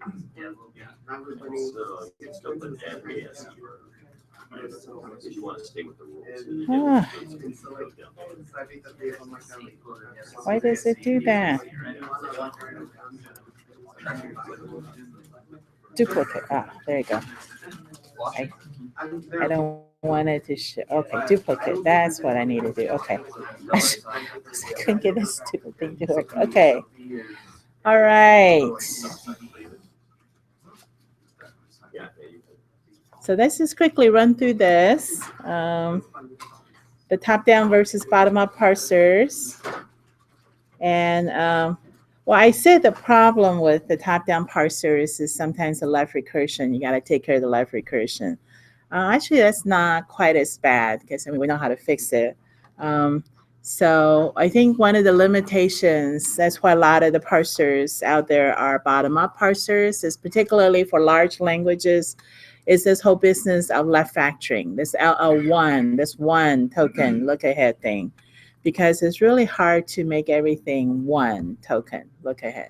So you can still put add ASE if you want to stay with the rules. Ah, why does it do that? Duplicate. Ah, there you go. I, I don't want it to show. Okay, duplicate. That's what I need to do. Okay. I couldn't get this stupid thing to work. Okay. All right. So let's just quickly run through this. The top-down versus bottom-up parsers. And well, I said the problem with the top-down parsers is sometimes the left recursion. You got to take care of the left recursion. Actually, that's not quite as bad because I mean we know how to fix it. Um, so I think one of the limitations, that's why a lot of the parsers out there are bottom-up parsers, is particularly for large languages, is this whole business of left factoring, this LL1, this one token look ahead thing, because it's really hard to make everything one token look ahead.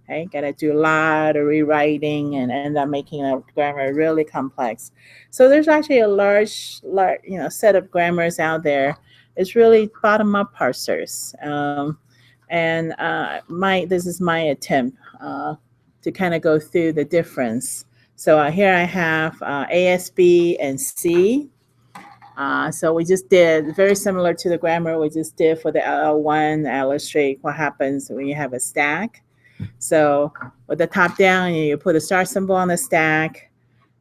Okay, gotta do a lot of rewriting and end up making a grammar really complex. So there's actually a large set of grammars out there. It's really bottom-up parsers, and my this is my attempt to kind of go through the difference. So here I have ASB and C. So we just did very similar to the grammar we just did for the LL1, illustrate what happens when you have a stack. So with the top down, you put a star symbol on the stack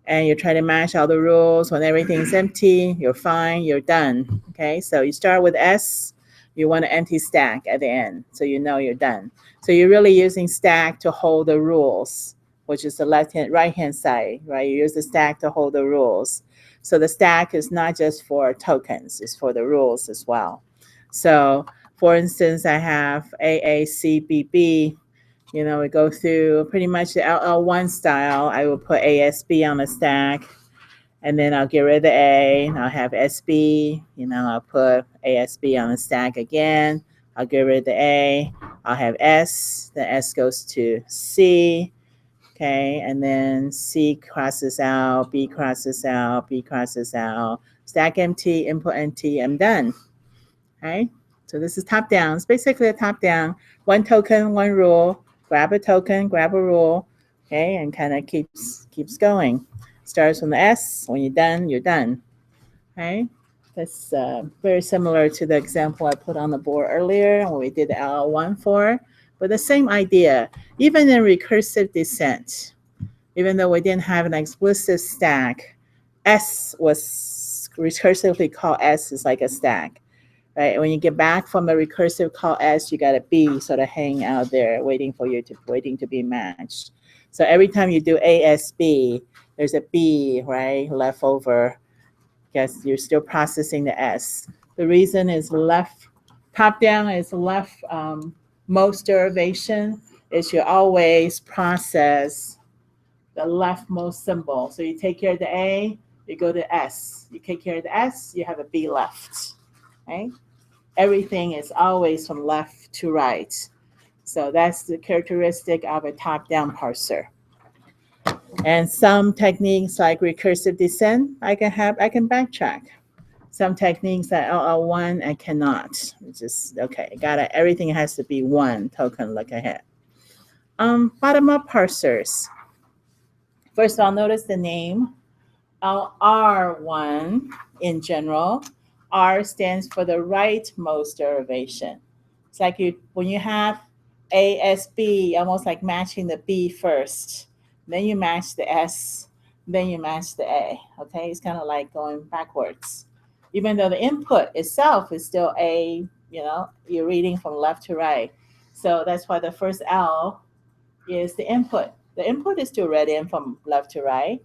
and you try to match all the rules. When everything's empty, you're fine, you're done. Okay, so you start with S, you want an empty stack at the end, so you know you're done. So you're really using stack to hold the rules, which is the right hand side, right? You use the stack to hold the rules. So the stack is not just for tokens, it's for the rules as well. So for instance, I have AACBB. We go through pretty much the LL1 style. I will put ASB on the stack, and then I'll get rid of the A, and I'll have SB. I'll put ASB on the stack again. I'll get rid of the A. I'll have S. The S goes to C. Okay, and then C crosses out, B crosses out, B crosses out. Stack empty, input empty. I'm done. Okay, so this is top down. It's basically a top down. One token, one rule. Grab a token, grab a rule, okay, and kind of keeps going. Starts from the S. When you're done, you're done. Okay, that's very similar to the example I put on the board earlier when we did the LL1 for, but the same idea. Even in recursive descent, even though we didn't have an explicit stack, S was recursively called S is like a stack. Right? When you get back from the recursive call S, you got a B sort of hanging out there waiting to be matched. So every time you do ASB, there's a B, right, left over because you're still processing the S. The reason is left, top down is left most derivation is you always process the leftmost symbol. So you take care of the A, you go to S. You take care of the S, you have a B left. Right? Everything is always from left to right. So that's the characteristic of a top-down parser. And some techniques like recursive descent, I can backtrack. Some techniques like LL1, I cannot. It's just okay. Everything has to be one token. Look ahead. Bottom-up parsers. First of all, notice the name LR1 in general. R stands for the rightmost derivation. It's like when you have ASB, almost like matching the B first. Then you match the S, then you match the A. Okay, it's kind of like going backwards. Even though the input itself is still A, you're reading from left to right. So that's why the first L is the input. The input is still read in from left to right.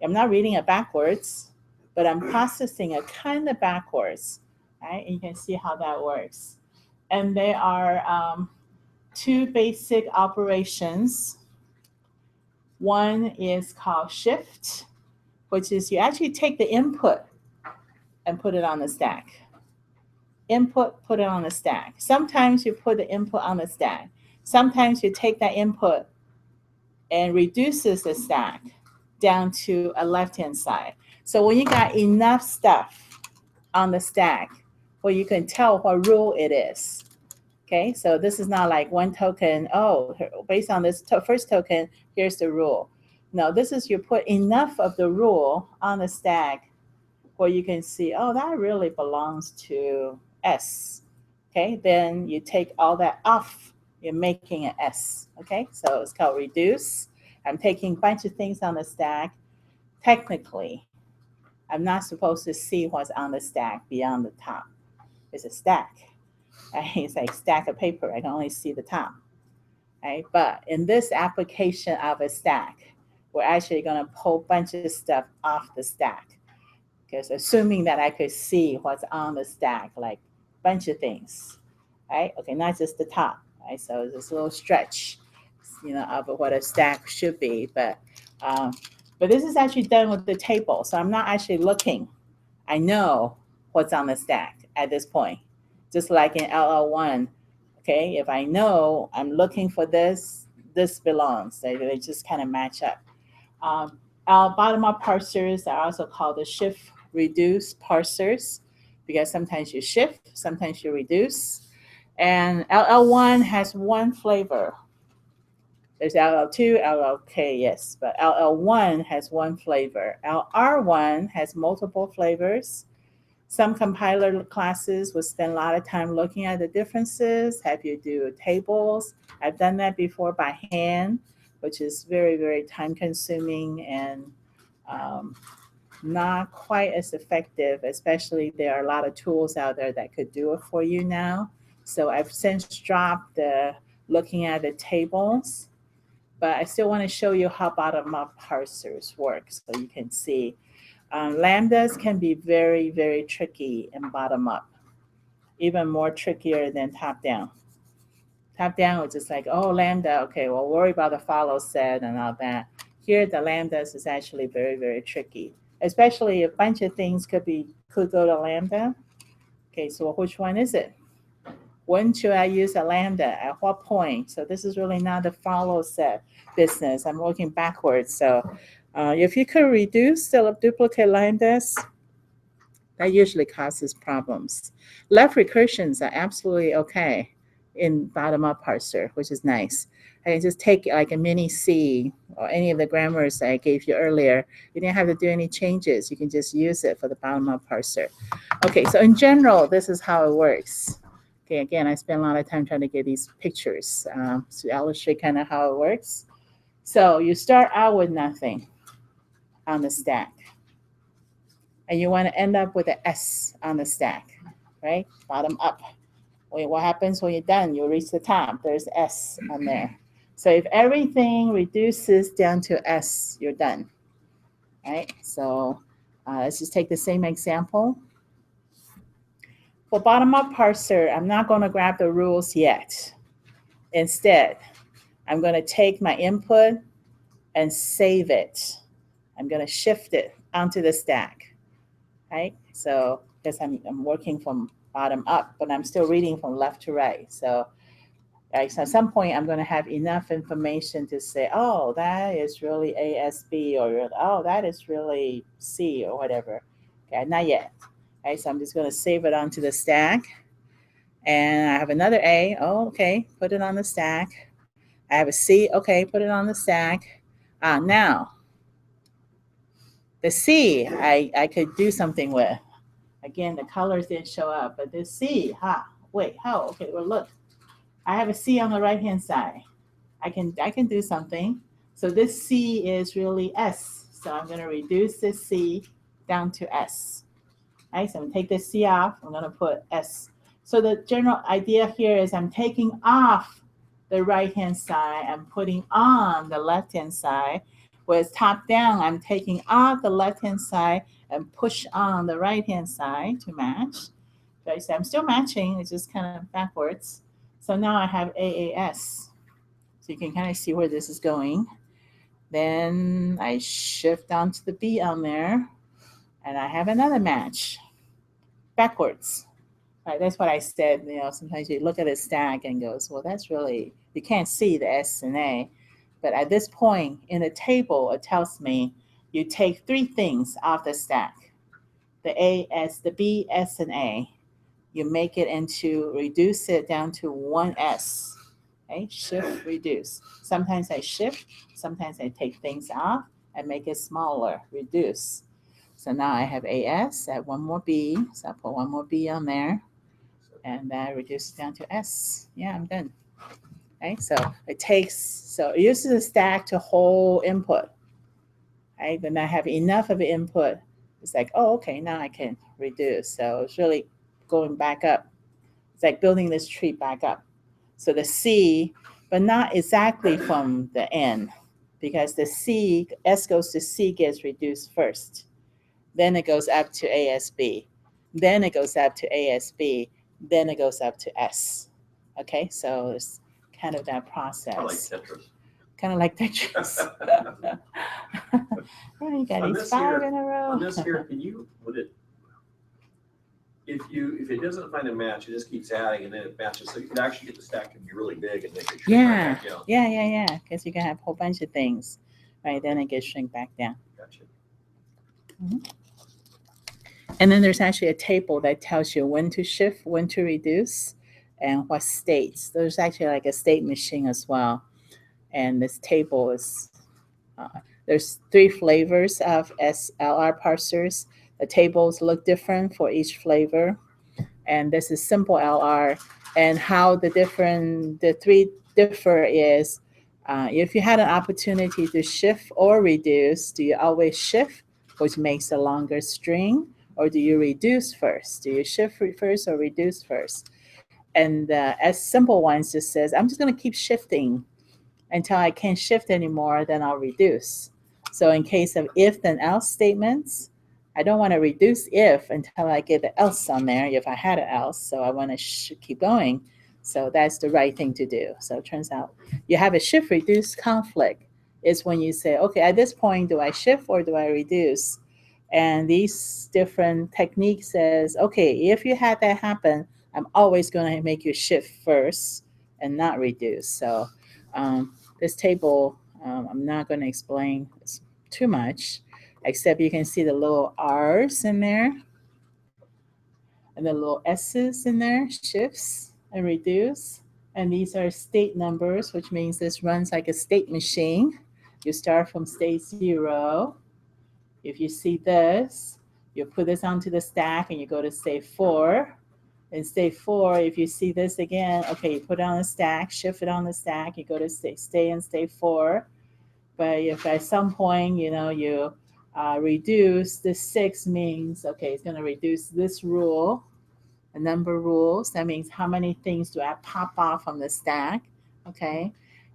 I'm not reading it backwards, but I'm processing it kind of backwards, right? And you can see how that works. And there are two basic operations. One is called shift, which is you actually take the input and put it on the stack. Input, put it on the stack. Sometimes you put the input on the stack. Sometimes you take that input and reduces the stack down to a left-hand side. So when you got enough stuff on the stack where you can tell what rule it is, okay? So this is not like one token, oh, based on this first token, here's the rule. No, this is you put enough of the rule on the stack where you can see, oh, that really belongs to S. Okay, then you take all that off, you're making an S. Okay, so it's called reduce. I'm taking a bunch of things on the stack. Technically, I'm not supposed to see what's on the stack beyond the top. It's a stack. Right? It's like a stack of paper. I can only see the top. Right? But in this application of a stack, we're actually going to pull a bunch of stuff off the stack. Because assuming that I could see what's on the stack, like a bunch of things. Right? Okay, not just the top. Right? So it's this little stretch, of what a stack should be. But this is actually done with the table. So I'm not actually looking. I know what's on the stack at this point. Just like in LL1, okay, if I know I'm looking for this belongs. They just kind of match up. Our bottom-up parsers are also called the shift reduce parsers because sometimes you shift, sometimes you reduce. And LL1 has one flavor. There's LL2, LLK, yes, but LL1 has one flavor. LR1 has multiple flavors. Some compiler classes will spend a lot of time looking at the differences, have you do tables. I've done that before by hand, which is very, very time consuming and not quite as effective, especially there are a lot of tools out there that could do it for you now. So I've since dropped the looking at the tables, but I still want to show you how bottom-up parsers work so you can see. Lambdas can be very, very tricky in bottom-up, even more trickier than top-down. Top-down was just like, oh, lambda, okay, well, worry about the follow set and all that. Here, the lambdas is actually very, very tricky, especially a bunch of things could go to lambda. Okay, so which one is it? When should I use a lambda? At what point? So this is really not the follow set business. I'm working backwards. So if you could reduce the duplicate lambdas, that usually causes problems. Left recursions are absolutely okay in bottom-up parser, which is nice. I can just take like a mini C or any of the grammars I gave you earlier. You didn't have to do any changes. You can just use it for the bottom-up parser. Okay, so in general, this is how it works. Okay, again, I spent a lot of time trying to get these pictures to illustrate kind of how it works. So you start out with nothing on the stack. And you want to end up with an S on the stack, right? Bottom up. What happens when you're done? You reach the top. There's S on there. So if everything reduces down to S, you're done, right? So let's just take the same example. For bottom-up parser, I'm not going to grab the rules yet. Instead, I'm going to take my input and save it. I'm going to shift it onto the stack, right? So because I'm working from bottom up, but I'm still reading from left to right. So, right, so at some point, I'm going to have enough information to say, oh, that is really ASB, or oh, that is really C, or whatever. Okay, not yet. Okay, so I'm just going to save it onto the stack. And I have another A. Oh, okay, put it on the stack. I have a C. Okay, put it on the stack. Now, the C, I could do something with. Again, the colors didn't show up, but the C, wait, how? Okay, well, look. I have a C on the right-hand side. I can do something. So this C is really S. So I'm going to reduce this C down to S. Right, so I'm going to take this C off. I'm going to put S. So the general idea here is I'm taking off the right-hand side. I'm putting on the left-hand side. Whereas top down, I'm taking off the left-hand side and push on the right-hand side to match. Okay, so I'm still matching. It's just kind of backwards. So now I have AAS. So you can kind of see where this is going. Then I shift onto the B on there. And I have another match backwards. Right, that's what I said. Sometimes you look at a stack and goes, well, that's really, you can't see the S and A. But at this point in the table, it tells me you take three things off the stack. The A, S, the B, S, and A. You make it into, reduce it down to one S. Okay, shift, reduce. Sometimes I shift, sometimes I take things off and make it smaller, reduce. So now I have AS, I have one more B, so I put one more B on there, and that reduces down to S. Yeah, I'm done. Okay, so it uses a stack to hold input. Right, then I have enough of an input. It's like, oh, okay, now I can reduce. So it's really going back up. It's like building this tree back up. So the C, but not exactly from the N, because the C, S goes to C gets reduced first. Then it goes up to ASB. Then it goes up to ASB. Then it goes up to S. Okay, so it's kind of that process. Kind of like Tetris. Kind of like Tetris. Yeah, you got On these this five here- in a row. On this here, if it doesn't find a match, it just keeps adding and then it matches. So you can actually get the stack to be really big and then it shrink Yeah, right back down. yeah. Because you can have a whole bunch of things, right? Then it gets shrink back down. Gotcha. And then there's actually a table that tells you when to shift, when to reduce, and what states. There's actually like a state machine as well. And this table is, there's three flavors of SLR parsers. The tables look different for each flavor. And this is simple LR. And how the three differ is, if you had an opportunity to shift or reduce, do you always shift, which makes a longer string? Or do you reduce first? Do you shift first or reduce first? And as simple ones just says, I'm just going to keep shifting until I can't shift anymore, then I'll reduce. So in case of if then else statements, I don't want to reduce if until I get the else on there, if I had an else. So I want to keep going. So that's the right thing to do. So it turns out you have a shift reduce conflict is when you say, okay, at this point, do I shift or do I reduce? And these different techniques says, okay, if you had that happen, I'm always going to make you shift first and not reduce. So this table, I'm not going to explain too much, except you can see the little R's in there and the little S's in there, shifts and reduce. And these are state numbers, which means this runs like a state machine. You start from state 0. If you see this, you put this onto the stack and you go to state 4. In state 4, if you see this again, okay, you put it on the stack, shift it on the stack, you go to stay in state 4. But if at some point, you reduce, the 6 means, okay, it's going to reduce this rule, a number of rules. That means how many things do I pop off from the stack, okay?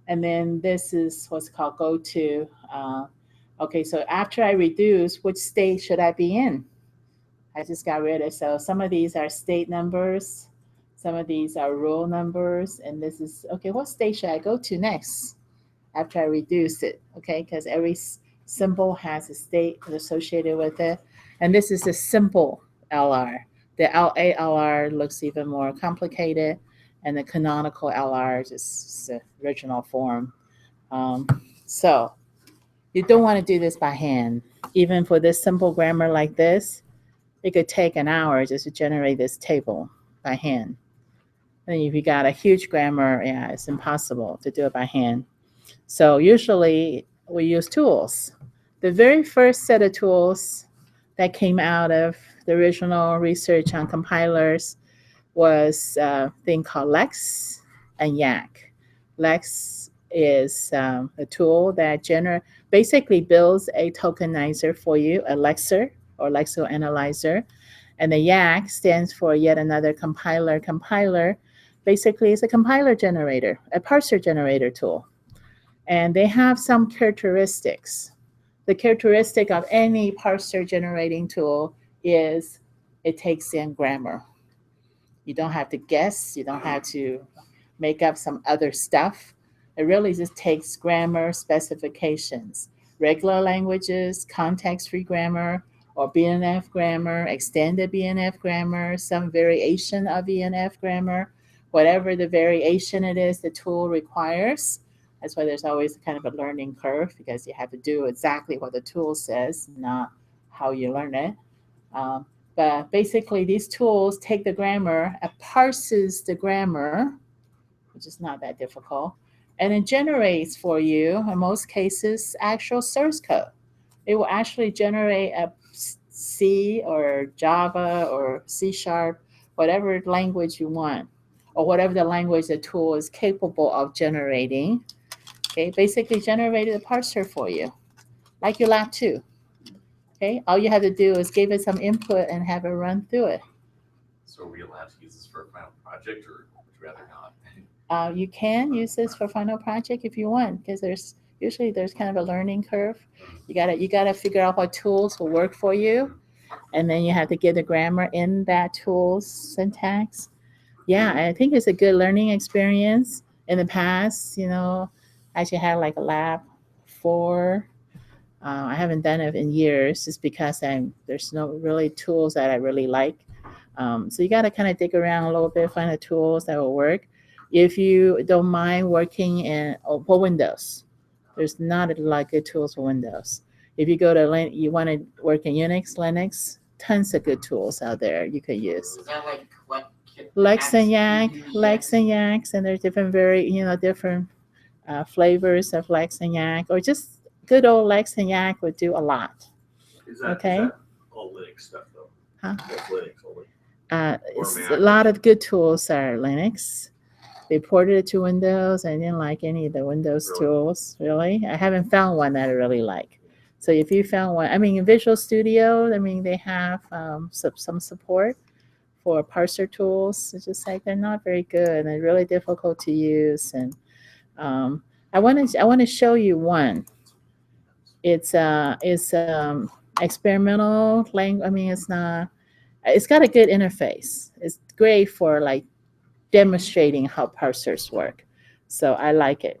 And then this is what's called go to. Okay, so after I reduce, which state should I be in? I just got rid of, so some of these are state numbers, some of these are rule numbers, and this is, okay, what state should I go to next after I reduce it, okay? Because every symbol has a state associated with it. And this is a simple LR. The LALR looks even more complicated, and the canonical LR is just the original form. So you don't want to do this by hand. Even for this simple grammar like this, it could take an hour just to generate this table by hand. And if you got a huge grammar, yeah, it's impossible to do it by hand. So usually we use tools. The very first set of tools that came out of the original research on compilers was a thing called Lex and Yak. Lex is a tool that basically builds a tokenizer for you, a lexer or lexical analyzer. And the Yak stands for yet another compiler. Compiler basically is a compiler generator, a parser generator tool. And they have some characteristics. The characteristic of any parser generating tool is it takes in grammar. You don't have to guess. You don't have to make up some other stuff. It really just takes grammar specifications, regular languages, context-free grammar, or BNF grammar, extended BNF grammar, some variation of BNF grammar, whatever the variation it is the tool requires. That's why there's always kind of a learning curve because you have to do exactly what the tool says, not how you learn it. Um, but basically, these tools take the grammar, it parses the grammar, which is not that difficult, and it generates for you, in most cases, actual source code. It will actually generate a C or Java or C sharp, whatever language you want, or whatever the language the tool is capable of generating. Okay, basically generated a parser for you, like your lab 2. Okay, all you have to do is give it some input and have it run through it. So are we allowed to use this for a final project, or would you rather not? You can use this for final project if you want, because there's kind of a learning curve. You gotta figure out what tools will work for you, and then you have to get the grammar in that tool's syntax. Yeah, I think it's a good learning experience. In the past, I actually had like a lab 4. I haven't done it in years just because there's no really tools that I really like. So you got to kind of dig around a little bit, find the tools that will work. If you don't mind working for Windows, there's not a lot of good tools for Windows. If you go to you want to work in Unix, Linux, tons of good tools out there you could use. Is that like what? Lex and Yaks, and there's different flavors of Lex and Yak, or just good old Lex and Yak would do a lot. Is that all Linux stuff though? Huh? That's Linux only. It's a lot of good tools are Linux. They ported it to Windows. I didn't like any of the Windows tools, really. I haven't found one that I really like. So if you found one, in Visual Studio, they have some support for parser tools. It's just like they're not very good and they're really difficult to use. And I want to show you one. It's experimental language. It's not. It's got a good interface. It's great for like demonstrating how parsers work. So I like it.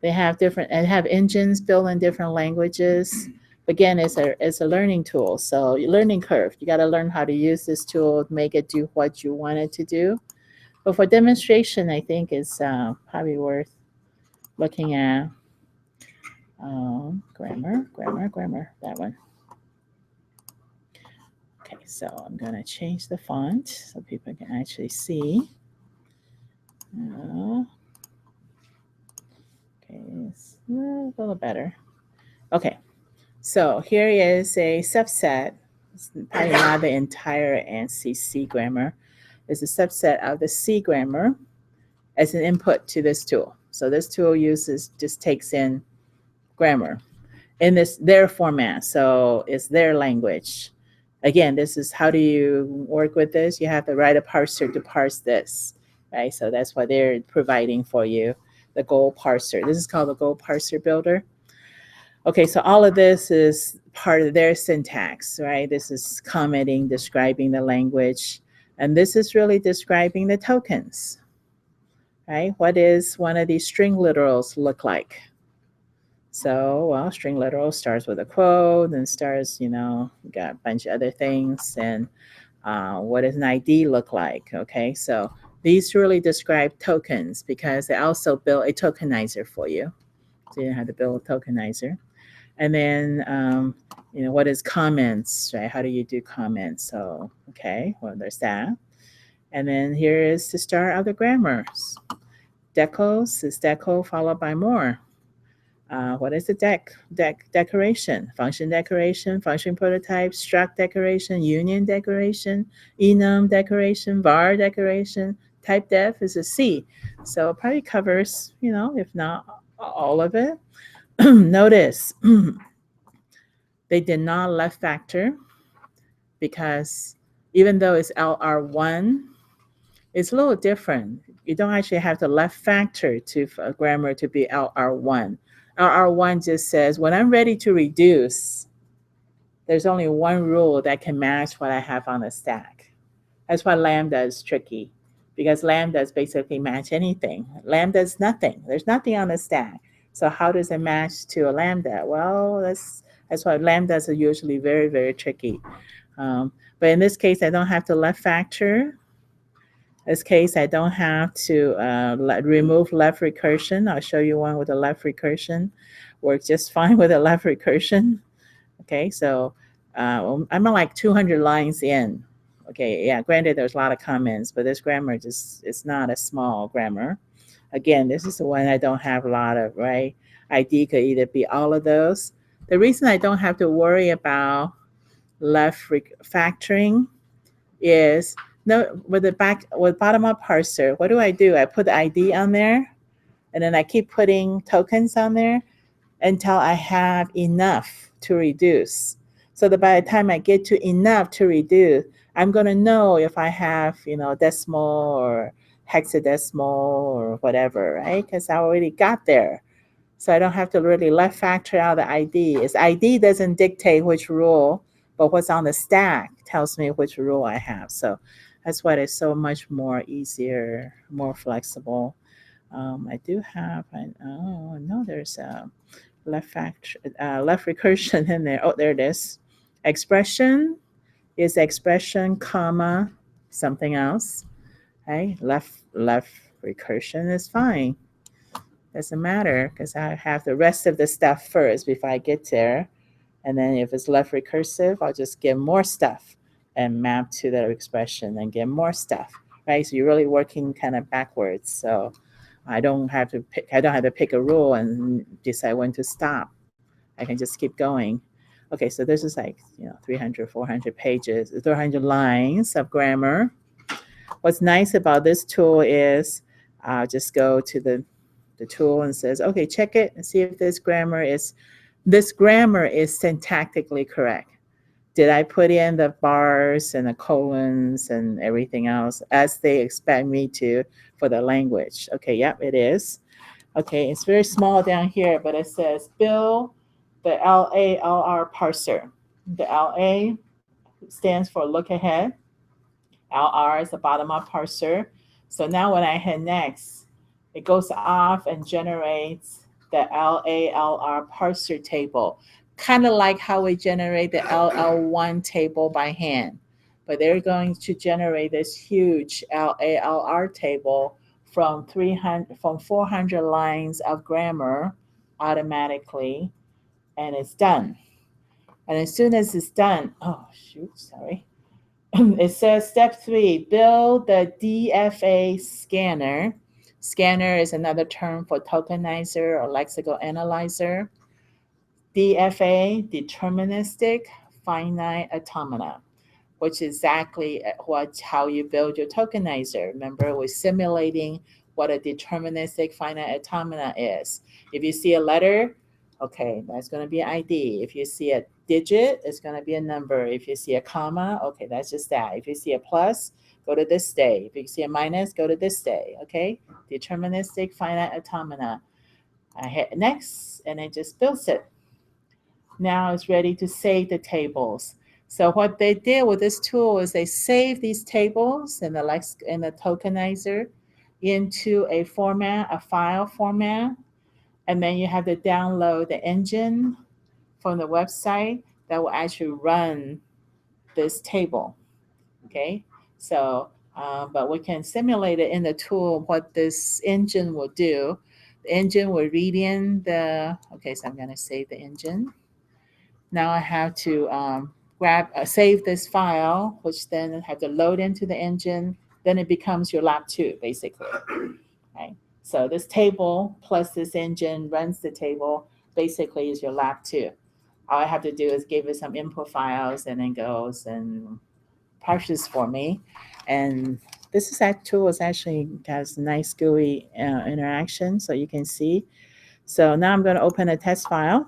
They have engines built in different languages. Again, it's a learning tool. So learning curve. You got to learn how to use this tool, make it do what you want it to do. But for demonstration, I think it's probably worth looking at. Grammar, that one. Okay, so I'm going to change the font so people can actually see. Okay, it's a little better. Okay, so here is a subset. It's probably not the entire ANSI C grammar. It's a subset of the C grammar as an input to this tool. So this tool just takes in grammar in their format. So it's their language. Again, this is how do you work with this? You have to write a parser to parse this, right? So that's what they're providing for you, the Go parser. This is called the Go parser builder. Okay, so all of this is part of their syntax, right? This is commenting, describing the language, and this is really describing the tokens, right? What does one of these string literals look like? So, well, string literal starts with a quote, then starts, we got a bunch of other things. And what does an ID look like? Okay, so these really describe tokens because they also build a tokenizer for you. So you have to build a tokenizer. And then, what is comments, right? How do you do comments? So, okay, well, there's that. And then here is the start of the grammars. Decos is deco followed by more. What is the decoration? Function decoration, function prototype, struct decoration, union decoration, enum decoration, var decoration, type def is a C. So it probably covers, if not all of it. Notice they did not left factor because even though it's LR1, it's a little different. You don't actually have to left factor to a grammar to be LR1. LR1 just says, when I'm ready to reduce, there's only one rule that can match what I have on the stack. That's why lambda is tricky, because lambdas basically match anything. Lambda is nothing. There's nothing on the stack. So how does it match to a lambda? Well, that's why lambdas are usually very, very tricky. But in this case, I don't have to left factor. this case, I don't have to remove left recursion. I'll show you one with a left recursion. Works just fine with a left recursion. Okay, so I'm like 200 lines in. Okay, yeah, granted there's a lot of comments, but this grammar just, it's not a small grammar. Again, this is the one I don't have a lot of, right? ID could either be all of those. The reason I don't have to worry about left factoring is, no, with bottom-up parser, what do? I put the ID on there, and then I keep putting tokens on there until I have enough to reduce. So that by the time I get to enough to reduce, I'm going to know if I have, decimal or hexadecimal or whatever, right? Because I already got there. So I don't have to really left factor out the ID. Its ID doesn't dictate which rule, but what's on the stack tells me which rule I have. So that's why it's so much more easier, more flexible. I do have, oh no, there's a left recursion in there. Oh, there it is. Expression is expression, comma, something else. Okay, left recursion is fine. Doesn't matter because I have the rest of the stuff first before I get there. And then if it's left recursive, I'll just get more stuff and map to the expression and get more stuff, right? So you're really working kind of backwards. So I don't have to pick a rule and decide when to stop. I can just keep going. Okay, so this is like 300, 400 pages, 300 lines of grammar. What's nice about this tool is I'll just go to the tool and says, okay, check it and see if this grammar is syntactically correct. Did I put in the bars and the colons and everything else as they expect me to for the language? Okay, yep, it is. Okay, it's very small down here, but it says build the LALR parser. The LA stands for look ahead. LR is the bottom-up parser. So now when I hit next, it goes off and generates the LALR parser table, kind of like how we generate the LL1 table by hand. But they're going to generate this huge LALR table from 400 lines of grammar automatically, and it's done. And as soon as it's done, oh shoot, sorry. It says step 3, build the DFA scanner. Scanner is another term for tokenizer or lexical analyzer. DFA, deterministic finite automata, which is exactly how you build your tokenizer. Remember, we're simulating what a deterministic finite automata is. If you see a letter, okay, that's going to be an ID. If you see a digit, it's going to be a number. If you see a comma, okay, that's just that. If you see a plus, go to this day. If you see a minus, go to this day, okay? Deterministic finite automata. I hit next, and it just builds it. Now it's ready to save the tables. So what they did with this tool is they save these tables in the tokenizer into a format, a file format, and then you have to download the engine from the website that will actually run this table, okay? So, but we can simulate it in the tool what this engine will do. The engine will read in okay, so I'm gonna save the engine. Now I have to save this file, which then have to load into the engine. Then it becomes your lab 2, basically, right? So this table plus this engine runs the table, basically is your lab 2. All I have to do is give it some input files and then goes and parses for me. And this tool actually has nice GUI interaction, so you can see. So now I'm going to open a test file.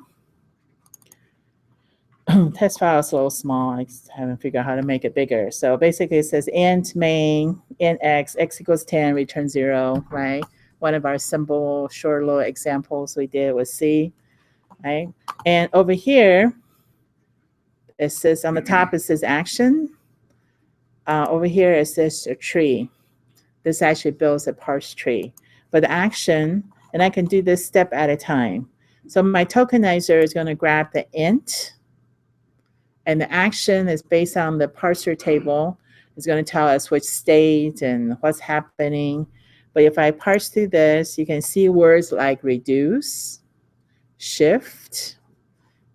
Test file is a little small. I haven't figured out how to make it bigger. So basically it says int main, int x equals 10, return 0, right? One of our simple short little examples we did with C, right? And over here, it says on the top, it says action. Over here, it says a tree. This actually builds a parse tree. But the action, and I can do this step at a time. So my tokenizer is going to grab the int, and the action is based on the parser table. It's going to tell us which state and what's happening. But if I parse through this, you can see words like reduce, shift.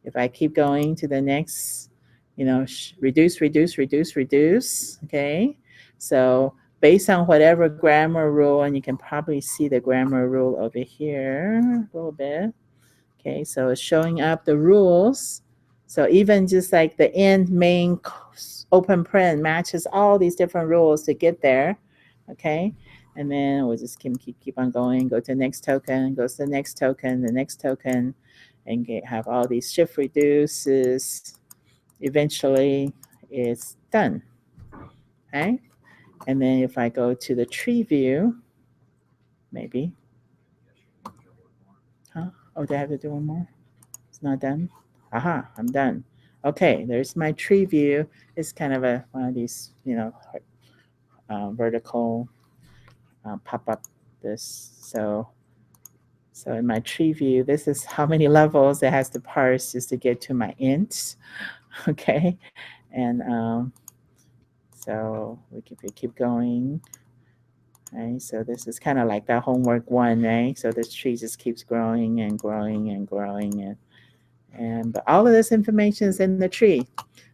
If I keep going to the next, reduce, reduce, reduce, reduce. Okay. So based on whatever grammar rule, and you can probably see the grammar rule over here a little bit. Okay. So it's showing up the rules. So even just like the end main open print matches all these different rules to get there. Okay. And then we'll just keep on going, go to the next token, goes to the next token, the next token, and have all these shift reduces. Eventually it's done. Okay. And then if I go to the tree view, maybe. Huh? Oh, do I have to do one more? It's not done? Aha, I'm done. Okay, there's my tree view. It's kind of one of these, vertical pop up this. So in my tree view, this is how many levels it has to parse just to get to my int. Okay, and so we keep going. Right, so this is kind of like that homework 1, right? So this tree just keeps growing and growing and growing, but all of this information is in the tree.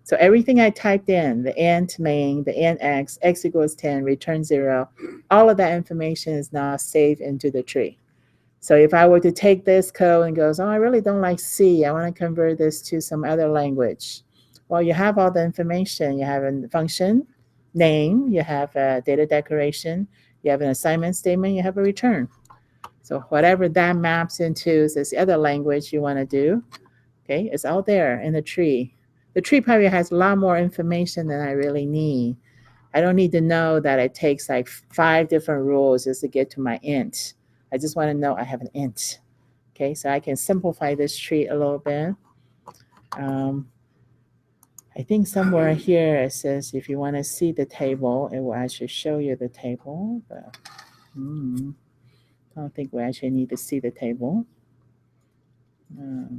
So everything I typed in, the int main, the int x equals 10, return 0, all of that information is now saved into the tree. So if I were to take this code and goes, oh, I really don't like C, I want to convert this to some other language. Well, you have all the information. You have a function name, you have a data declaration, you have an assignment statement, you have a return. So whatever that maps into is this other language you want to do. Okay, it's all there in the tree. The tree probably has a lot more information than I really need. I don't need to know that it takes like 5 different rules just to get to my int. I just want to know I have an int. Okay, so I can simplify this tree a little bit. I think somewhere here it says if you want to see the table, it will actually show you the table. But I don't think we actually need to see the table.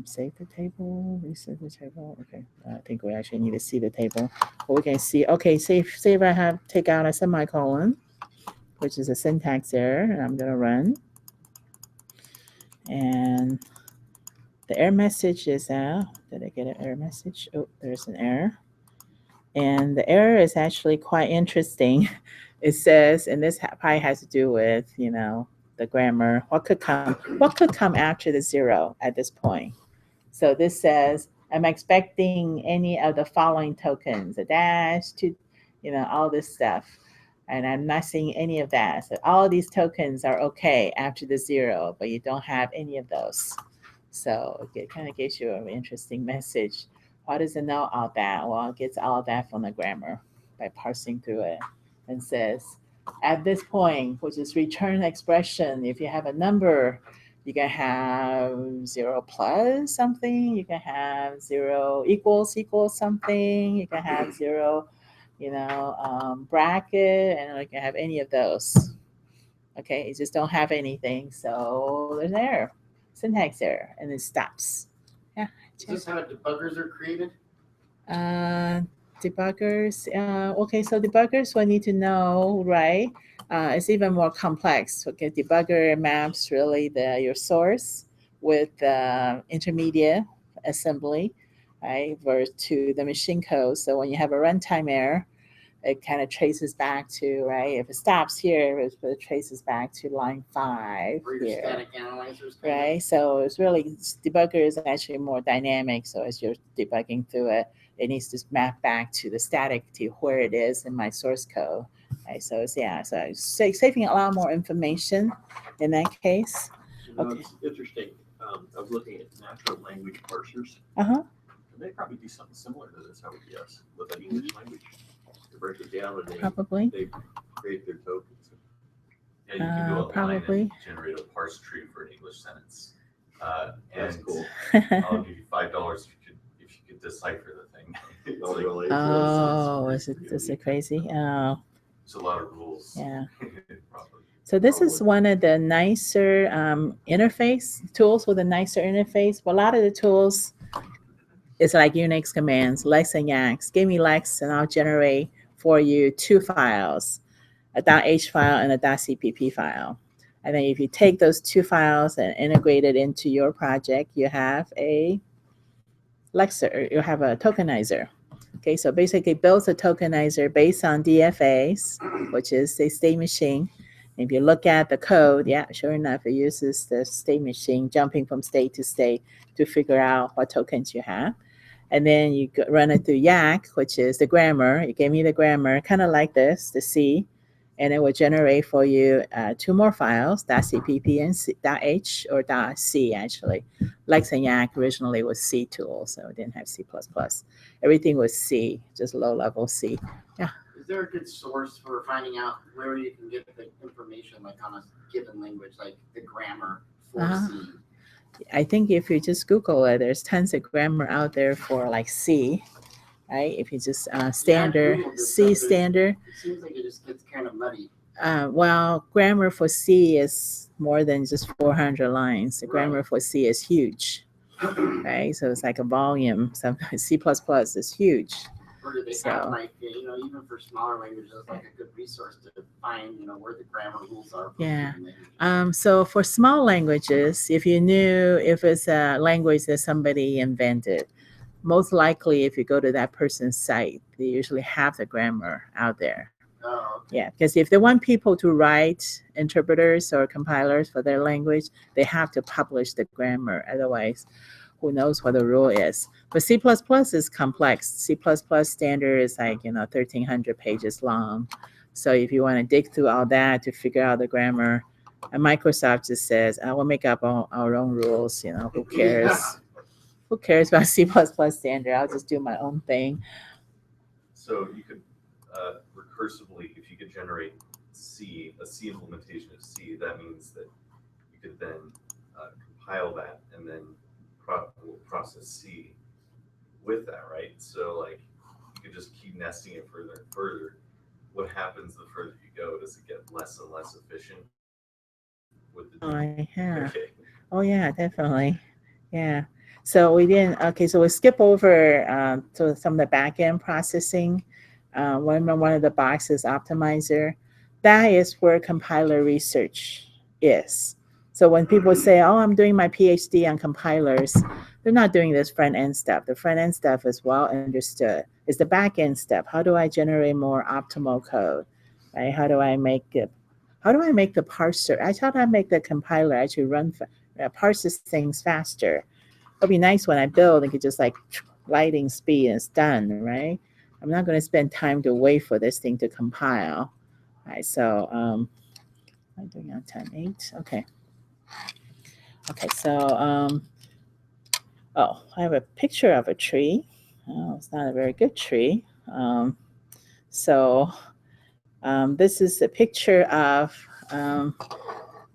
Save the table, reset the table. Okay, I think we actually need to see the table. But we can see, okay, say if I take out a semicolon, which is a syntax error, and I'm going to run. And the error message is, did I get an error message? Oh, there's an error. And the error is actually quite interesting. It says, and this probably has to do with, the grammar, what could come after the 0 at this point. So this says, I'm expecting any of the following tokens, a dash, to, all this stuff. And I'm not seeing any of that. So all of these tokens are okay after the 0, but you don't have any of those. So it kind of gives you an interesting message. How does it know all that? Well, it gets all that from the grammar by parsing through it, and says, at this point, which is return expression, if you have a number, you can have 0 plus something, you can have 0 equals something, you can have 0, bracket, and you can have any of those. Okay, you just don't have anything, so there's an error, syntax error, and it stops. Yeah. Is this how debuggers are created? Debuggers. Okay, so debuggers will need to know, right? It's even more complex. Okay, debugger maps really your source with intermediate assembly, right, to the machine code. So when you have a runtime error, it kind of traces back to, right? If it stops here, it traces back to line 5 here. Static analyzers. Right, so it's really, debugger is actually more dynamic. So as you're debugging through it, it needs to map back to the static to where it is in my source code. Right, so it's saving a lot more information in that case. Okay. It's interesting. I was looking at natural language parsers. And they probably do something similar to this, I would guess, with an English language. They break it down and probably they create their tokens. Yeah, you can go online probably and generate a parse tree for an English sentence. That's cool. I'll give you $5 if you could decipher the thing. Oh, really? Oh, is it crazy? Oh, It's a lot of rules. yeah. Probably. So this is one of the nicer interface tools with a nicer interface. But a lot of the tools, it's like Unix commands, lex and yax. Give me lex and I'll generate for you two files, a .h file and a .cpp file. And then if you take those two files and integrate it into your project, you have a Lexer, you have a tokenizer. Okay, so basically builds a tokenizer based on DFAs, which is a state machine. If you look at the code, yeah, sure enough, it uses the state machine jumping from state to state to figure out what tokens you have. And then you run it through Yak, which is the grammar. It gave me the grammar, kind of like this, the C, and it will generate for you two more files, .cpp and .h or .c actually. Lex and Yak originally was C tool, so it didn't have C++. Everything was C, just low-level C. Yeah. Is there a good source for finding out where you can get the information, like on a given language, like the grammar for C? I think if you just Google it, there's tons of grammar out there for like C, right? If you just standard, C standard. It seems like it just gets kind of muddy. Well, grammar for C is more than just 400 lines. The grammar for C is huge, right? So it's like a volume. Sometimes C++ is huge. Or do they have like, even for smaller languages, like a good resource to find, where the grammar rules are? Yeah. So for small languages, if you knew if it's a language that somebody invented, most likely if you go to that person's site, they usually have the grammar out there. Oh, okay. Yeah, because if they want people to write interpreters or compilers for their language, they have to publish the grammar. Otherwise, who knows what the rule is. But C++ is complex. C++ standard is like, 1,300 pages long. So if you want to dig through all that to figure out the grammar, and Microsoft just says, we'll make up our own rules, who cares? Yeah. Who cares about C++ standard? I'll just do my own thing. So you could recursively, if you could generate a C implementation of C, that means that you could then compile that and then process C with that, right? So like you could just keep nesting it further and further. What happens the further you go? Does it get less and less efficient with the Okay. Oh yeah, definitely. Yeah. So we didn't, okay, so we'll skip over to some of the back-end processing. One of the boxes, optimizer, that is where compiler research is. So when people say, I'm doing my PhD on compilers, they're not doing this front-end stuff. The front-end stuff is well understood. It's the back-end stuff. How do I generate more optimal code, right? How do I make the parser? How do I make the compiler actually parses things faster? It'll be nice when I build and could just like lightning speed and it's done, right? I'm not going to spend time to wait for this thing to compile. All right, so I'm doing on 10.8. Okay. Okay, so I have a picture of a tree. Oh, it's not a very good tree. This is a picture of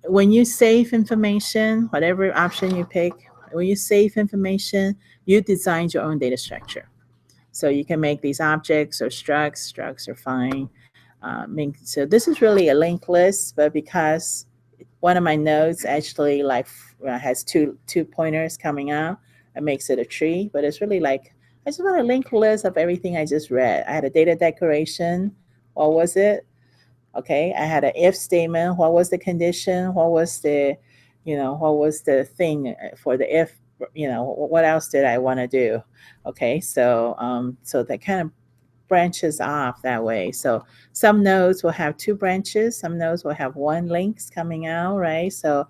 when you save information, whatever option you pick, when you save information, you design your own data structure. So you can make these objects or structs. Structs are fine. So this is really a linked list, but because one of my nodes actually has two pointers coming out, it makes it a tree. But it's really like I just want a linked list of everything I just read. I had a data declaration. What was it? Okay, I had an if statement. What was the condition? What was the thing for the if? What else did I want to do? Okay, so so that kind of branches off that way. So some nodes will have two branches. Some nodes will have one links coming out, right? So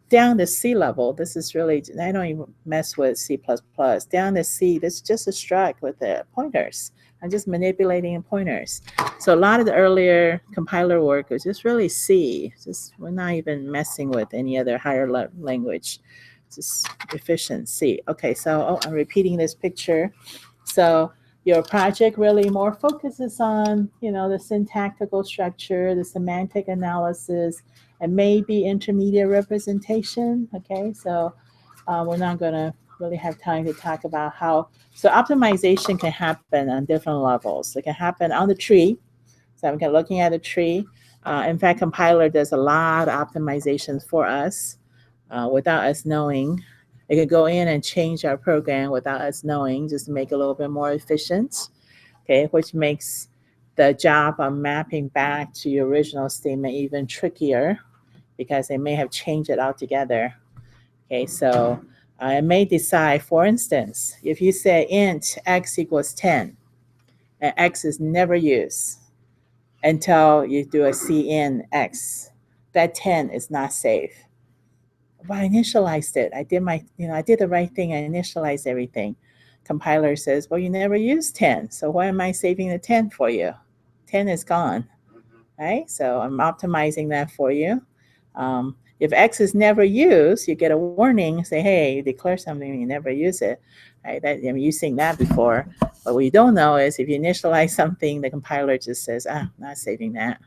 down to C level, this is really, I don't even mess with C++. Down to C, this is just a struct with the pointers. I'm just manipulating pointers. So a lot of the earlier compiler work was just really C. We're not even messing with any other higher language. Just efficient C. Okay, so I'm repeating this picture. So your project really more focuses on, the syntactical structure, the semantic analysis, and maybe intermediate representation. Okay, so we're not going to really have time to talk about how. So optimization can happen on different levels. It can happen on the tree. So I'm looking at a tree. In fact, compiler does a lot of optimizations for us without us knowing. It could go in and change our program without us knowing, just to make it a little bit more efficient, okay, which makes the job of mapping back to your original statement even trickier because they may have changed it altogether. Okay, so it may decide, for instance, if you say int x equals 10, and x is never used until you do a cin x, that 10 is not safe. But I initialized it. I did I did the right thing. I initialized everything. Compiler says, well, you never used 10. So why am I saving the 10 for you? 10 is gone, right? So I'm optimizing that for you. If X is never used, you get a warning, say, hey, you declare something and you never use it. Right? You've seen that before. But what you don't know is if you initialize something, the compiler just says, not saving that.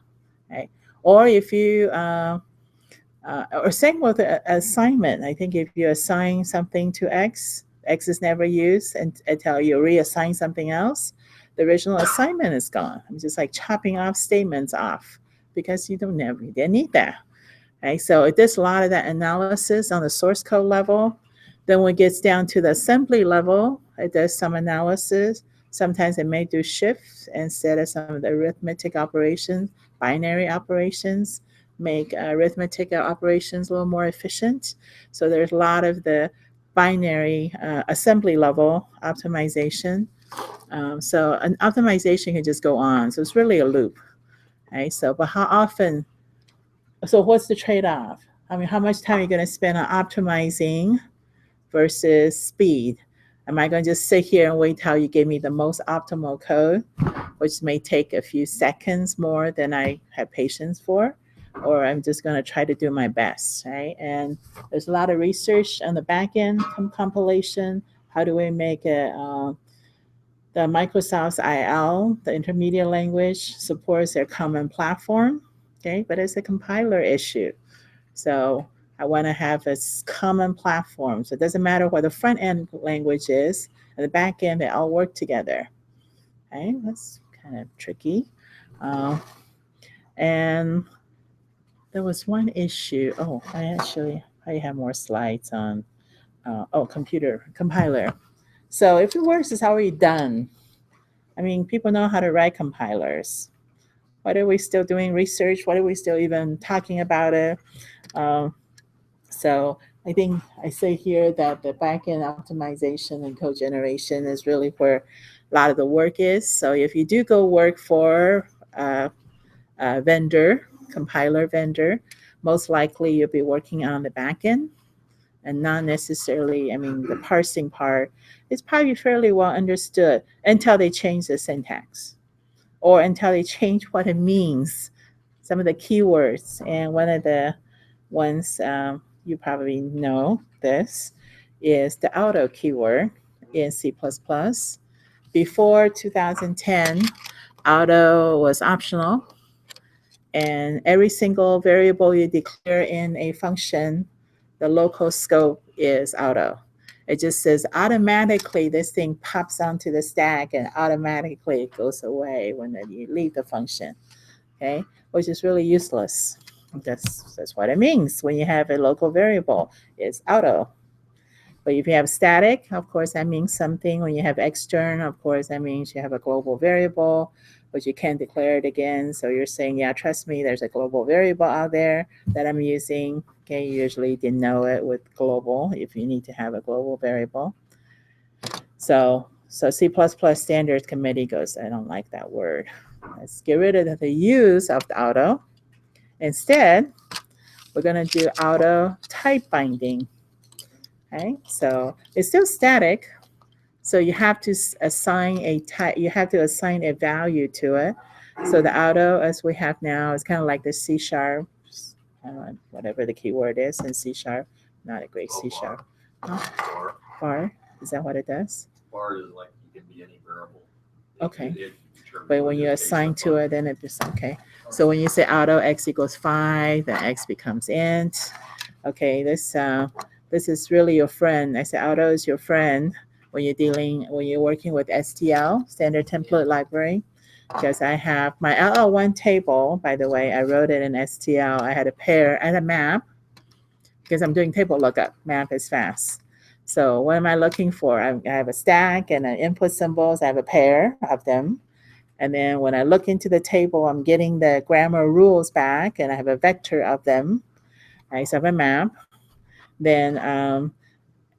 Right? Or if you or same with assignment. I think if you assign something to X, X is never used until you reassign something else, the original assignment is gone. I'm just like chopping off statements off because you didn't need that. Right? So it does a lot of that analysis on the source code level. Then when it gets down to the assembly level, it does some analysis. Sometimes it may do shifts instead of some of the arithmetic operations, binary operations, make arithmetic operations a little more efficient. So there's a lot of the binary assembly level optimization. So an optimization can just go on. So it's really a loop. Right? So, but how often? So what's the trade-off? I mean, how much time are you going to spend on optimizing versus speed? Am I going to just sit here and wait till you give me the most optimal code, which may take a few seconds more than I have patience for? Or I'm just going to try to do my best, right? And there's a lot of research on the back end compilation. How do we make it? The Microsoft's IL, the intermediate language, supports their common platform, okay? But it's a compiler issue. So I want to have a common platform. So it doesn't matter what the front end language is, and the back end, they all work together. Okay, that's kind of tricky. And there was one issue. Oh, I have more slides on, compiler. So if it works, it's already done. I mean, people know how to write compilers. Why are we still doing research? Why are we still even talking about it? So I think I say here that the backend optimization and code generation is really where a lot of the work is. So if you do go work for a vendor, compiler vendor, most likely you'll be working on the backend and not necessarily, I mean, the parsing part is probably fairly well understood until they change the syntax or until they change what it means, some of the keywords. And one of the ones you probably know this is the auto keyword in C++. Before 2010, auto was optional, and every single variable you declare in a function, the local scope is auto. It just says automatically this thing pops onto the stack and automatically it goes away when you leave the function, okay? Which is really useless. That's what it means when you have a local variable. It's auto. But if you have static, of course, that means something. When you have external, of course, that means you have a global variable, but you can't declare it again. So you're saying, yeah, trust me, there's a global variable out there that I'm using. Okay, you usually didn't know it with global if you need to have a global variable. So C++ standards committee goes, I don't like that word. Let's get rid of the use of the auto. Instead, we're going to do auto type binding. Okay, so it's still static. So you have to assign a type, you have to assign a value to it. So the auto, as we have now, is kind of like the C#, whatever the keyword is in C#. Not a great C#. Bar, is that what it does? Bar is like you can be any variable. Okay. But when you assign to it, then it just, okay. So when you say auto x equals 5, then x becomes int. Okay, this is really your friend. I say auto is your friend when you're working with STL, Standard Template Library, because I have my LL1 table, by the way, I wrote it in STL. I had a pair and a map because I'm doing table lookup. Map is fast. So what am I looking for? I have a stack and an input symbols. I have a pair of them. And then when I look into the table, I'm getting the grammar rules back, and I have a vector of them. I have a map. Then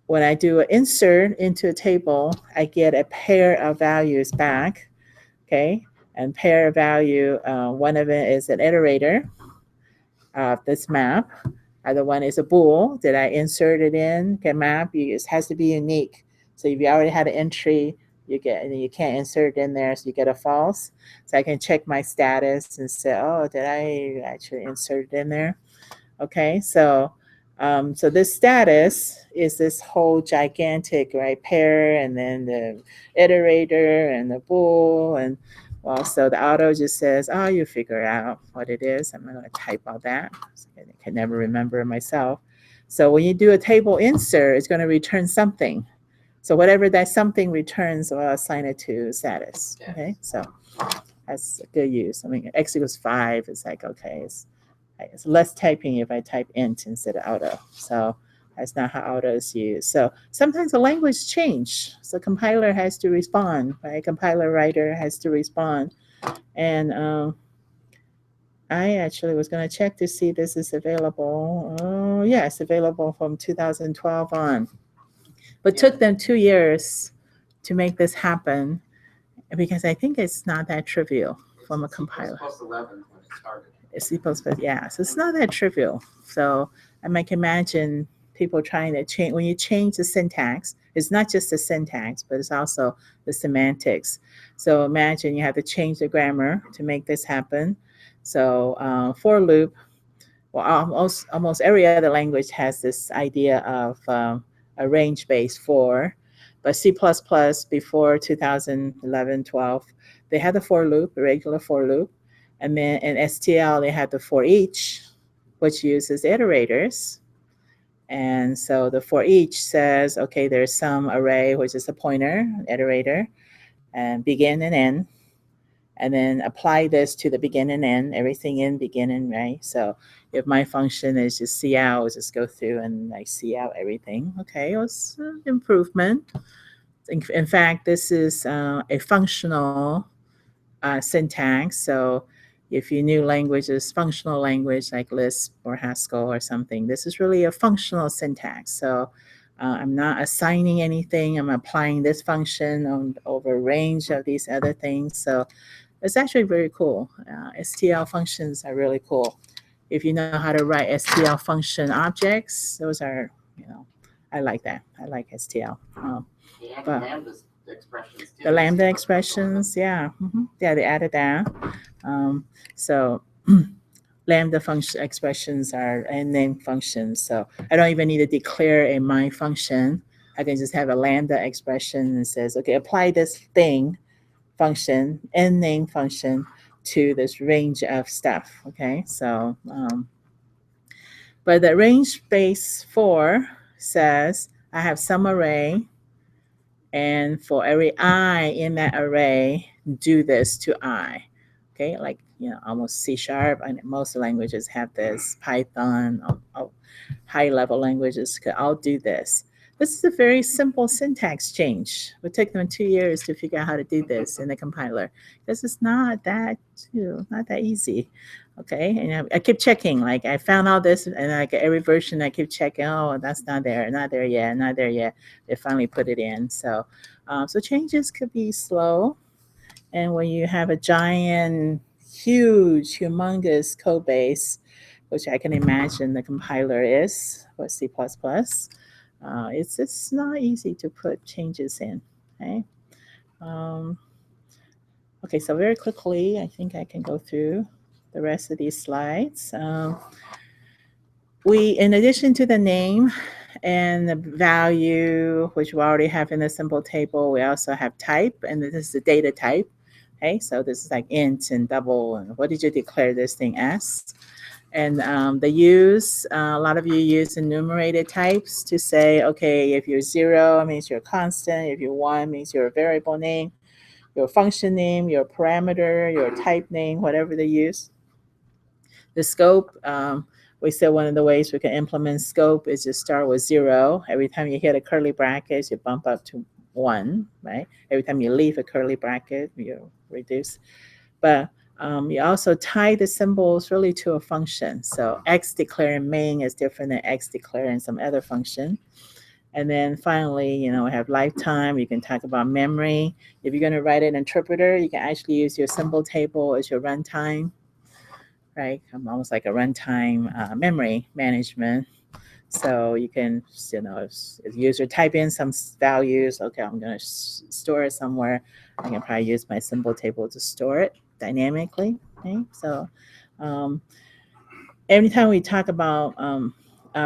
when I do an insert into a table, I get a pair of values back. Okay, and pair value, one of it is an iterator of this map. Other one is a bool that I inserted in. Okay, map, it has to be unique. So if you already had an entry, you can't insert it in there, so you get a false. So I can check my status and say, oh, did I actually insert it in there? Okay, so this status is this whole gigantic, right, pair, and then the iterator and the bool, and well, so the auto just says, oh, you figure out what it is. I'm not going to type all that. I can never remember myself. So when you do a table insert, it's going to return something. So whatever that something returns, I'll assign it to status. Okay, so that's a good use. I mean, x equals 5 is like, okay, it's less typing if I type int instead of auto. So that's not how auto is used. So sometimes the language change. So compiler has to respond, right? Compiler writer has to respond. And I actually was going to check to see this is available. Oh, yeah, it's available from 2012 on. But took them 2 years to make this happen because I think it's not that trivial from a compiler. C++ 11 when it started. C++, yeah. So it's not that trivial. So I might imagine people trying to change, when you change the syntax, it's not just the syntax, but it's also the semantics. So imagine you have to change the grammar to make this happen. So for loop, well, almost every other language has this idea of a range-based for, but C++ before 2011, 12, they had the for loop, a regular for loop. And then in STL, they had the for each, which uses iterators. And so the for each says, okay, there's some array, which is a pointer, iterator, and begin and end. And then apply this to the begin and end, everything in, begin and, right? So if my function is just see out, I'll just go through and like see out everything. Okay, it was an improvement. In fact, this is a functional syntax. So if you knew languages, functional language like Lisp or Haskell or something, this is really a functional syntax. So I'm not assigning anything. I'm applying this function over a range of these other things. So it's actually very cool. STL functions are really cool. If you know how to write STL function objects, those are, I like that. I like STL. Yeah, But- lambda expressions too. The lambda expressions, yeah. Yeah, they added that. So lambda function expressions are named functions. So I don't even need to declare a my function. I can just have a lambda expression that says, okay, apply this thing function and name function to this range of stuff. Okay, so but the range base for says I have some array, and for every I in that array, do this to I. Okay, like, almost C#, and most languages have this, Python, high-level languages could all do this. This is a very simple syntax change. It would take them 2 years to figure out how to do this in the compiler. This is not that easy. Okay, and I keep checking. Like I found all this, and like every version, I keep checking. Oh, that's not there yet. They finally put it in. So, so changes could be slow, and when you have a giant, huge, humongous code base, which I can imagine the compiler is for C++, it's not easy to put changes in. Okay. Okay, so very quickly, I think I can go through the rest of these slides. We, in addition to the name and the value, which we already have in the symbol table, we also have type, and this is the data type. Okay, so this is like int and double, and what did you declare this thing as? And the use, a lot of you use enumerated types to say, okay, if you're 0, it means you're a constant. If you're 1, it means you're a variable name. Your function name, your parameter, your type name, whatever they use. The scope, we said one of the ways we can implement scope is just start with 0. Every time you hit a curly bracket, you bump up to 1, right? Every time you leave a curly bracket, you reduce. But you also tie the symbols really to a function. So x declaring main is different than x declaring some other function. And then finally, we have lifetime. You can talk about memory. If you're going to write an interpreter, you can actually use your symbol table as your runtime, right? Almost like a runtime memory management. So you can, if the user type in some values, okay, I'm going to store it somewhere. I can probably use my symbol table to store it dynamically. Okay? So anytime we talk about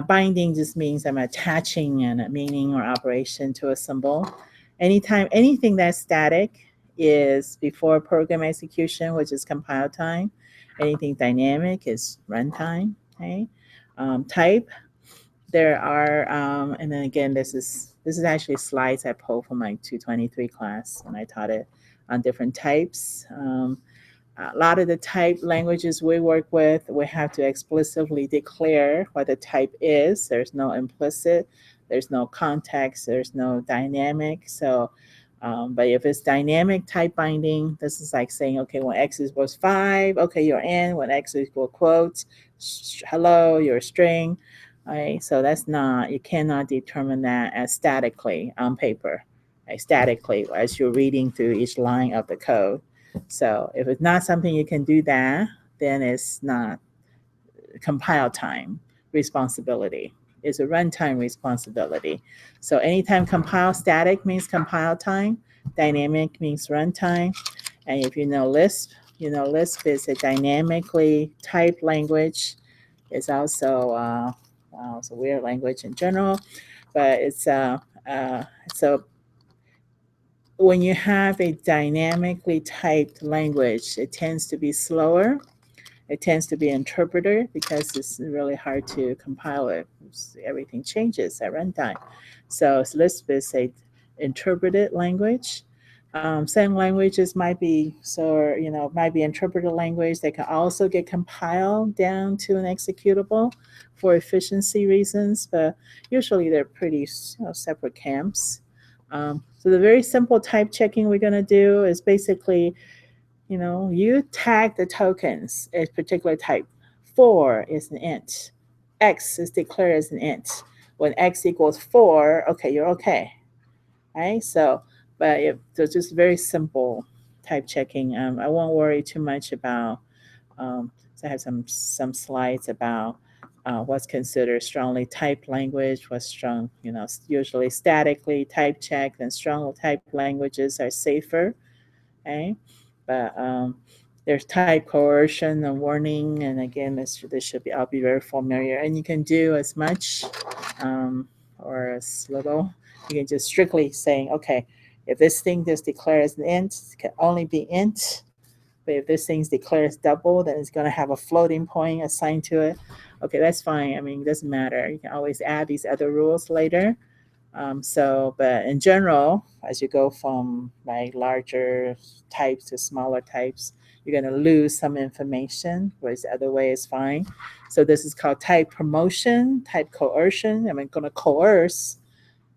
binding, just means I'm attaching a meaning or operation to a symbol. Anytime anything that's static is before program execution, which is compile time. Anything dynamic is runtime. Okay? Type. There are, and then again, this is actually slides I pulled from my 223 class when I taught it on different types. A lot of the type languages we work with, we have to explicitly declare what the type is. There's no implicit, there's no context, there's no dynamic. So, but if it's dynamic type binding, this is like saying, okay, when x equals 5, okay, you're in. When x equals quotes, hello, you're a string. Right? So that's not, you cannot determine that as statically on paper, right? Statically as you're reading through each line of the code. So if it's not something you can do that, then it's not compile time responsibility. It's a runtime responsibility. So anytime compile static means compile time, dynamic means runtime. And if you know Lisp, Lisp is a dynamically typed language. It's also it's a weird language in general, but it's so when you have a dynamically typed language, it tends to be slower. It tends to be interpreted because it's really hard to compile it. Everything changes at runtime. So Lisp is a interpreted language. Some languages might be interpreted language. They can also get compiled down to an executable for efficiency reasons, but usually they're pretty separate camps. So the very simple type checking we're going to do is basically, you tag the tokens as particular type. 4 is an int. X is declared as an int. When x equals 4, okay, you're okay. Right? So, but so just very simple type checking. I won't worry too much about, so I have some slides about what's considered strongly typed language, what's strong, usually statically type checked, and strongly typed languages are safer. Okay? But there's type coercion and warning, and again, this should be, I'll be very familiar. And you can do as much or as little. You can just strictly saying, okay, if this thing just declares an int, it can only be int. But if this thing declares double, then it's going to have a floating point assigned to it. Okay, that's fine. I mean, it doesn't matter. You can always add these other rules later. But in general, as you go from larger types to smaller types, you're going to lose some information, whereas the other way is fine. So this is called type promotion, type coercion. I'm going to coerce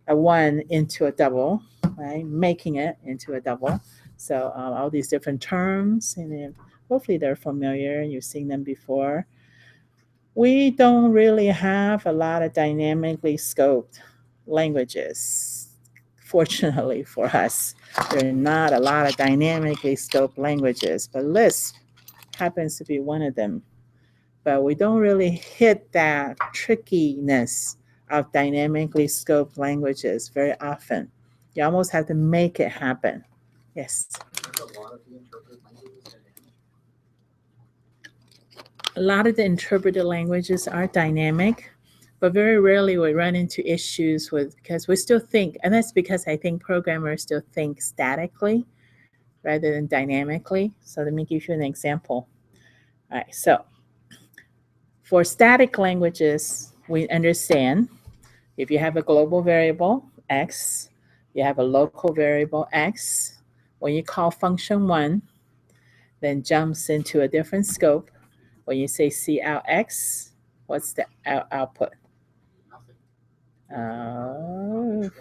a 1 into a double, right? Making it into a double. So all these different terms, and then hopefully they're familiar. You've seen them before. We don't really have a lot of dynamically scoped languages. Fortunately for us, there are not a lot of dynamically scoped languages, but Lisp happens to be one of them. But we don't really hit that trickiness of dynamically scoped languages very often. You almost have to make it happen. Yes. A lot of the interpreted languages are dynamic, but very rarely we run into issues because we still think, and that's because I think programmers still think statically rather than dynamically. So let me give you an example. All right, so for static languages, we understand if you have a global variable, x, you have a local variable, x, when you call function 1, then jumps into a different scope. When you say C out x, what's the output? Nothing.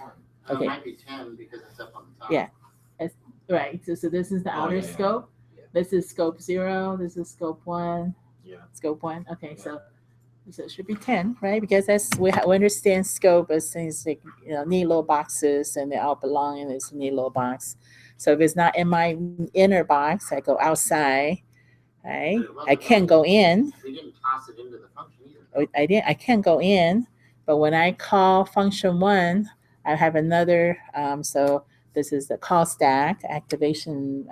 Okay. It might be 10 because it's up on the top. Yeah. Right. So this is the outer yeah. scope. Yeah. This is scope 0. This is scope 1. Yeah. Scope 1. Okay. So it should be 10, right? Because that's we understand scope as things like neat little boxes, and they all belong in this neat little box. So if it's not in my inner box, I go outside. Right? I can't go in. We didn't toss it into the function either. I can't go in, but when I call function 1, I have another. So this is the call stack activation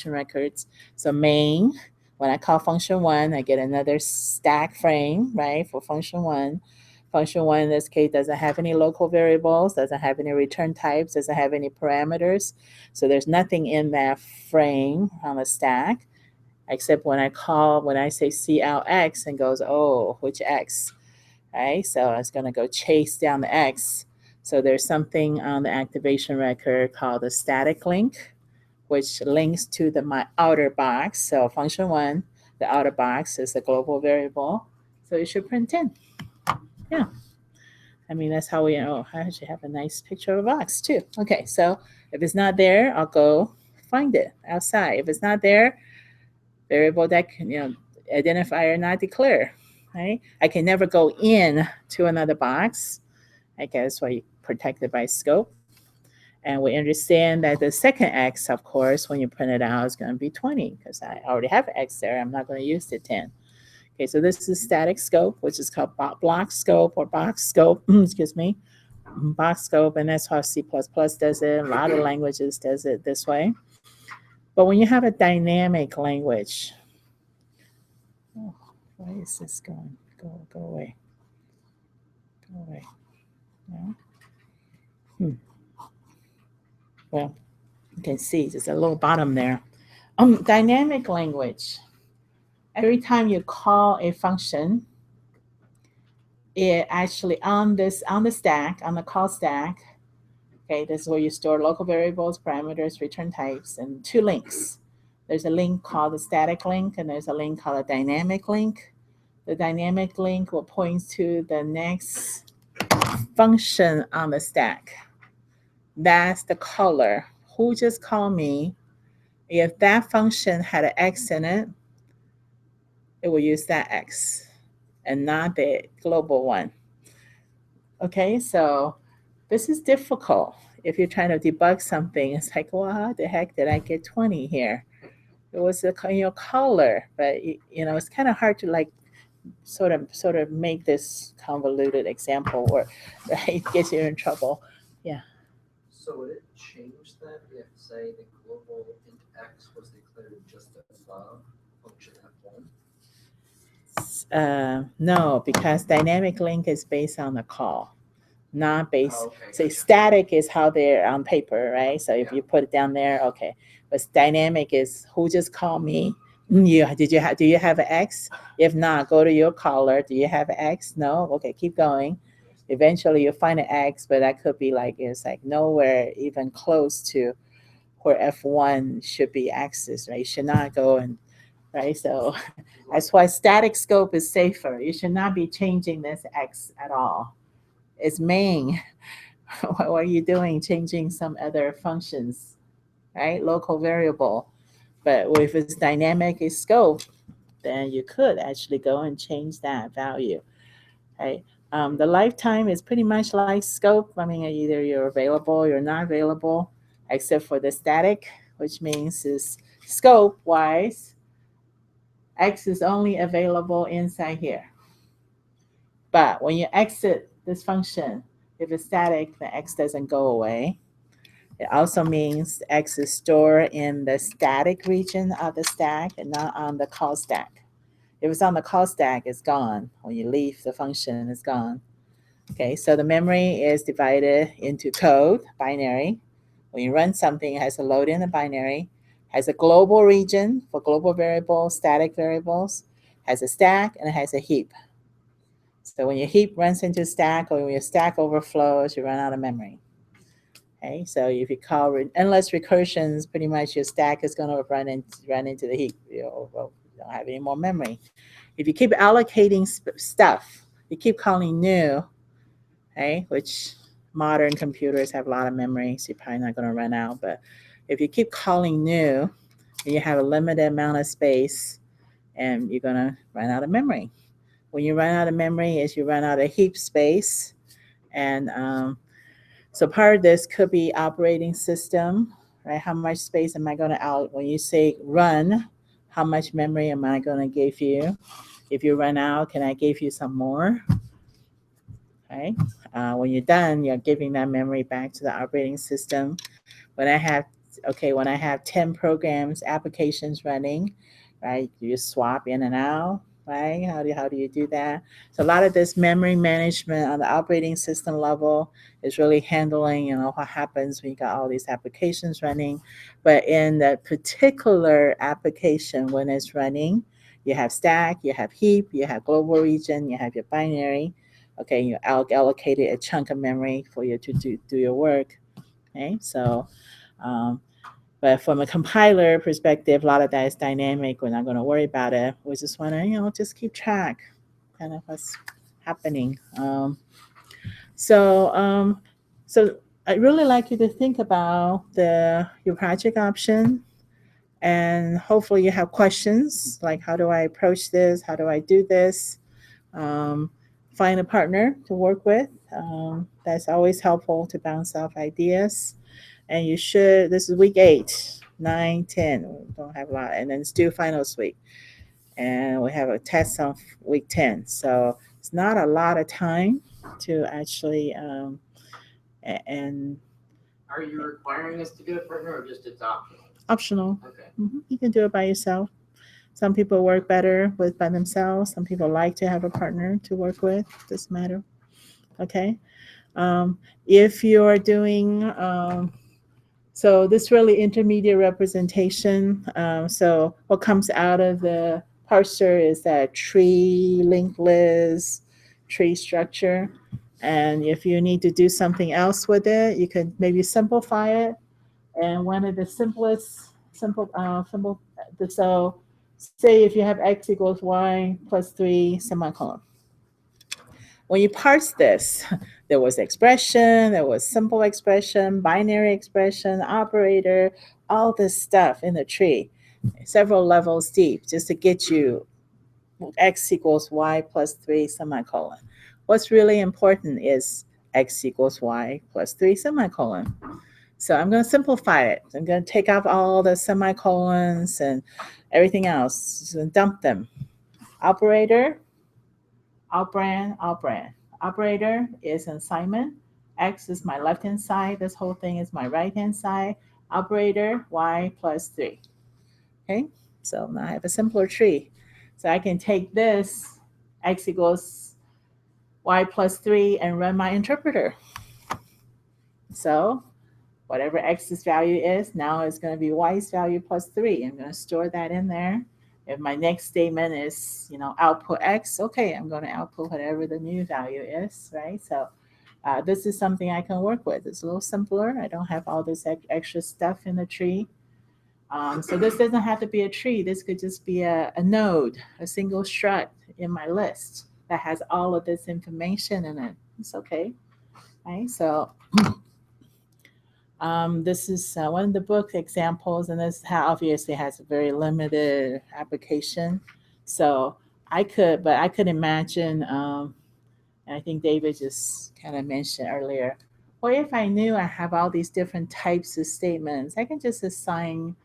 records. So main. When I call function 1, I get another stack frame, right, for function 1. Function 1 in this case doesn't have any local variables, doesn't have any return types, doesn't have any parameters. So there's nothing in that frame on the stack, except when I say CLX and goes, oh, which X, right? So it's going to go chase down the X. So there's something on the activation record called the static link, which links to my outer box. So function 1, the outer box is a global variable. So it should print 10. Yeah. I mean, that's how we I actually have a nice picture of a box too. Okay, so if it's not there, I'll go find it outside. If it's not there, variable that can, identifier not declare, right? I can never go in to another box. I guess why you protect it by scope. And we understand that the second X, of course, when you print it out, is going to be 20 because I already have X there. I'm not going to use the 10. Okay, so this is static scope, which is called block scope or box scope, excuse me, box scope, and that's how C++ does it. A lot of languages does it this way. But when you have a dynamic language, why is this going? Go away. Go away. No? Well, you can see there's a little bottom there. Dynamic language. Every time you call a function, it actually on the stack, on the call stack, okay, this is where you store local variables, parameters, return types, and 2 links. There's a link called the static link, and there's a link called a dynamic link. The dynamic link will point to the next function on the stack. That's the caller. Who just called me? If that function had an X in it, it will use that X and not the global one. Okay, so this is difficult. If you're trying to debug something, it's like, well, how the heck did I get 20 here? It was a caller, but it's kind of hard to sort of make this convoluted example where it gets you in trouble. Yeah. So would it change that if, say, the global int x was declared just above function f1? No, because dynamic link is based on the call, not based. Oh, okay, Say gotcha. static is how they're on paper, right? So if you put it down there, okay. But dynamic is who just called me. Do you have an X? If not, go to your caller. Do you have an X? No. Okay, keep going. Eventually you'll find an X, but that could be it's nowhere even close to where F1 should be X's, right? You should not go and right. So that's why static scope is safer. You should not be changing this X at all. It's main. What are you doing? Changing some other functions, right? Local variable. But if it's dynamic scope, then you could actually go and change that value, right? The lifetime is pretty much like scope. I mean, either you're available or you're not available, except for the static, which means is scope-wise, X is only available inside here. But when you exit this function, if it's static, the X doesn't go away. It also means X is stored in the static region of the stack and not on the call stack. If it's on the call stack, it's gone. When you leave the function, it's gone. Okay, so the memory is divided into code, binary. When you run something, it has to load in the binary, has a global region for global variables, static variables, has a stack, and it has a heap. So when your heap runs into stack or when your stack overflows, you run out of memory. Okay, so if you call endless recursions, pretty much your stack is going to run into the heap. You don't have any more memory. If you keep allocating stuff, you keep calling new, okay, which modern computers have a lot of memory, so you're probably not going to run out. But if you keep calling new, and you have a limited amount of space, and you're going to run out of memory. When you run out of memory, is you run out of heap space, and so part of this could be operating system, right? How much space am I going to out? When you say run, how much memory am I going to give you? If you run out, can I give you some more? Okay. When you're done, you're giving that memory back to the operating system. When I have 10 programs, applications running, right? You just swap in and out, right? How do you do that? So a lot of this memory management on the operating system level is really handling, what happens when you got all these applications running. But in that particular application, when it's running, you have stack, you have heap, you have global region, you have your binary. Okay, you allocated a chunk of memory for you to do your work. Okay, so but from a compiler perspective, a lot of that is dynamic. We're not going to worry about it. We just want to, just keep track kind of what's happening. So I'd really like you to think about your project option, and hopefully you have questions like, how do I approach this? How do I do this? Find a partner to work with. That's always helpful to bounce off ideas. And this is week 8, 9, 10. We don't have a lot. And then it's due finals week. And we have a test on week 10. So it's not a lot of time to actually, and Are you requiring us to get a partner or just it's optional? optional. Okay. You can do it by yourself. Some people work better by themselves. Some people like to have a partner to work with. Doesn't matter. Okay. If you're doing, so this really intermediate representation. So what comes out of the parser is that tree, linked list, tree structure. And if you need to do something else with it, you can maybe simplify it. And one of the so say if you have x equals y plus 3 semicolon. When you parse this, there was expression, there was simple expression, binary expression, operator, all this stuff in the tree, several levels deep, just to get you x equals y plus 3 semicolon. What's really important is x equals y plus 3 semicolon. So I'm going to simplify it. I'm going to take off all the semicolons and everything else, just dump them. Operator, operand. Operator is an assignment. X is my left-hand side. This whole thing is my right-hand side. Operator, y plus 3. Okay, so now I have a simpler tree. So I can take this, x equals y plus 3, and run my interpreter. So whatever x's value is, now it's going to be y's value plus 3. I'm going to store that in there. If my next statement is, output x, okay, I'm going to output whatever the new value is, right? So this is something I can work with. It's a little simpler. I don't have all this extra stuff in the tree. So this doesn't have to be a tree. This could just be a node, a single strut in my list that has all of this information in it. It's okay, right? So this is one of the book examples, and this obviously has a very limited application. So I could imagine, and I think David just kind of mentioned earlier, what if I knew I have all these different types of statements? I can just assign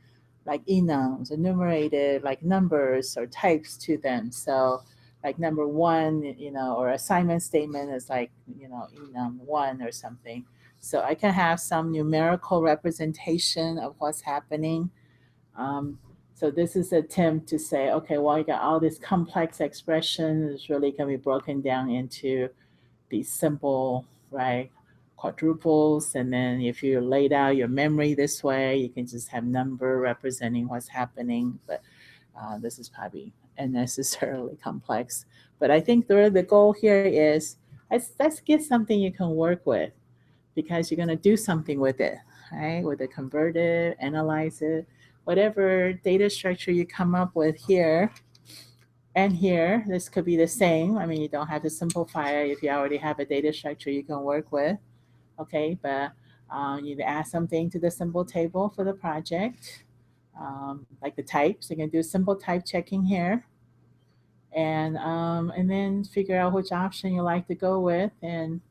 like enums, enumerated like numbers or types to them. So like number 1, or assignment statement is like, enum 1 or something. So I can have some numerical representation of what's happening. So this is an attempt to say, okay, well, you got all this complex expression is really can be broken down into these simple, right, quadruples. And then if you laid out your memory this way, you can just have number representing what's happening. But this is probably unnecessarily complex. But I think the goal here is let's get something you can work with, because you're going to do something with it, right? With it, convert it, analyze it, whatever data structure you come up with here and here, this could be the same. I mean, you don't have to simplify it if you already have a data structure you can work with. Okay, but you add something to the symbol table for the project, like the types. You can do simple type checking here, and then figure out which option you like to go with, and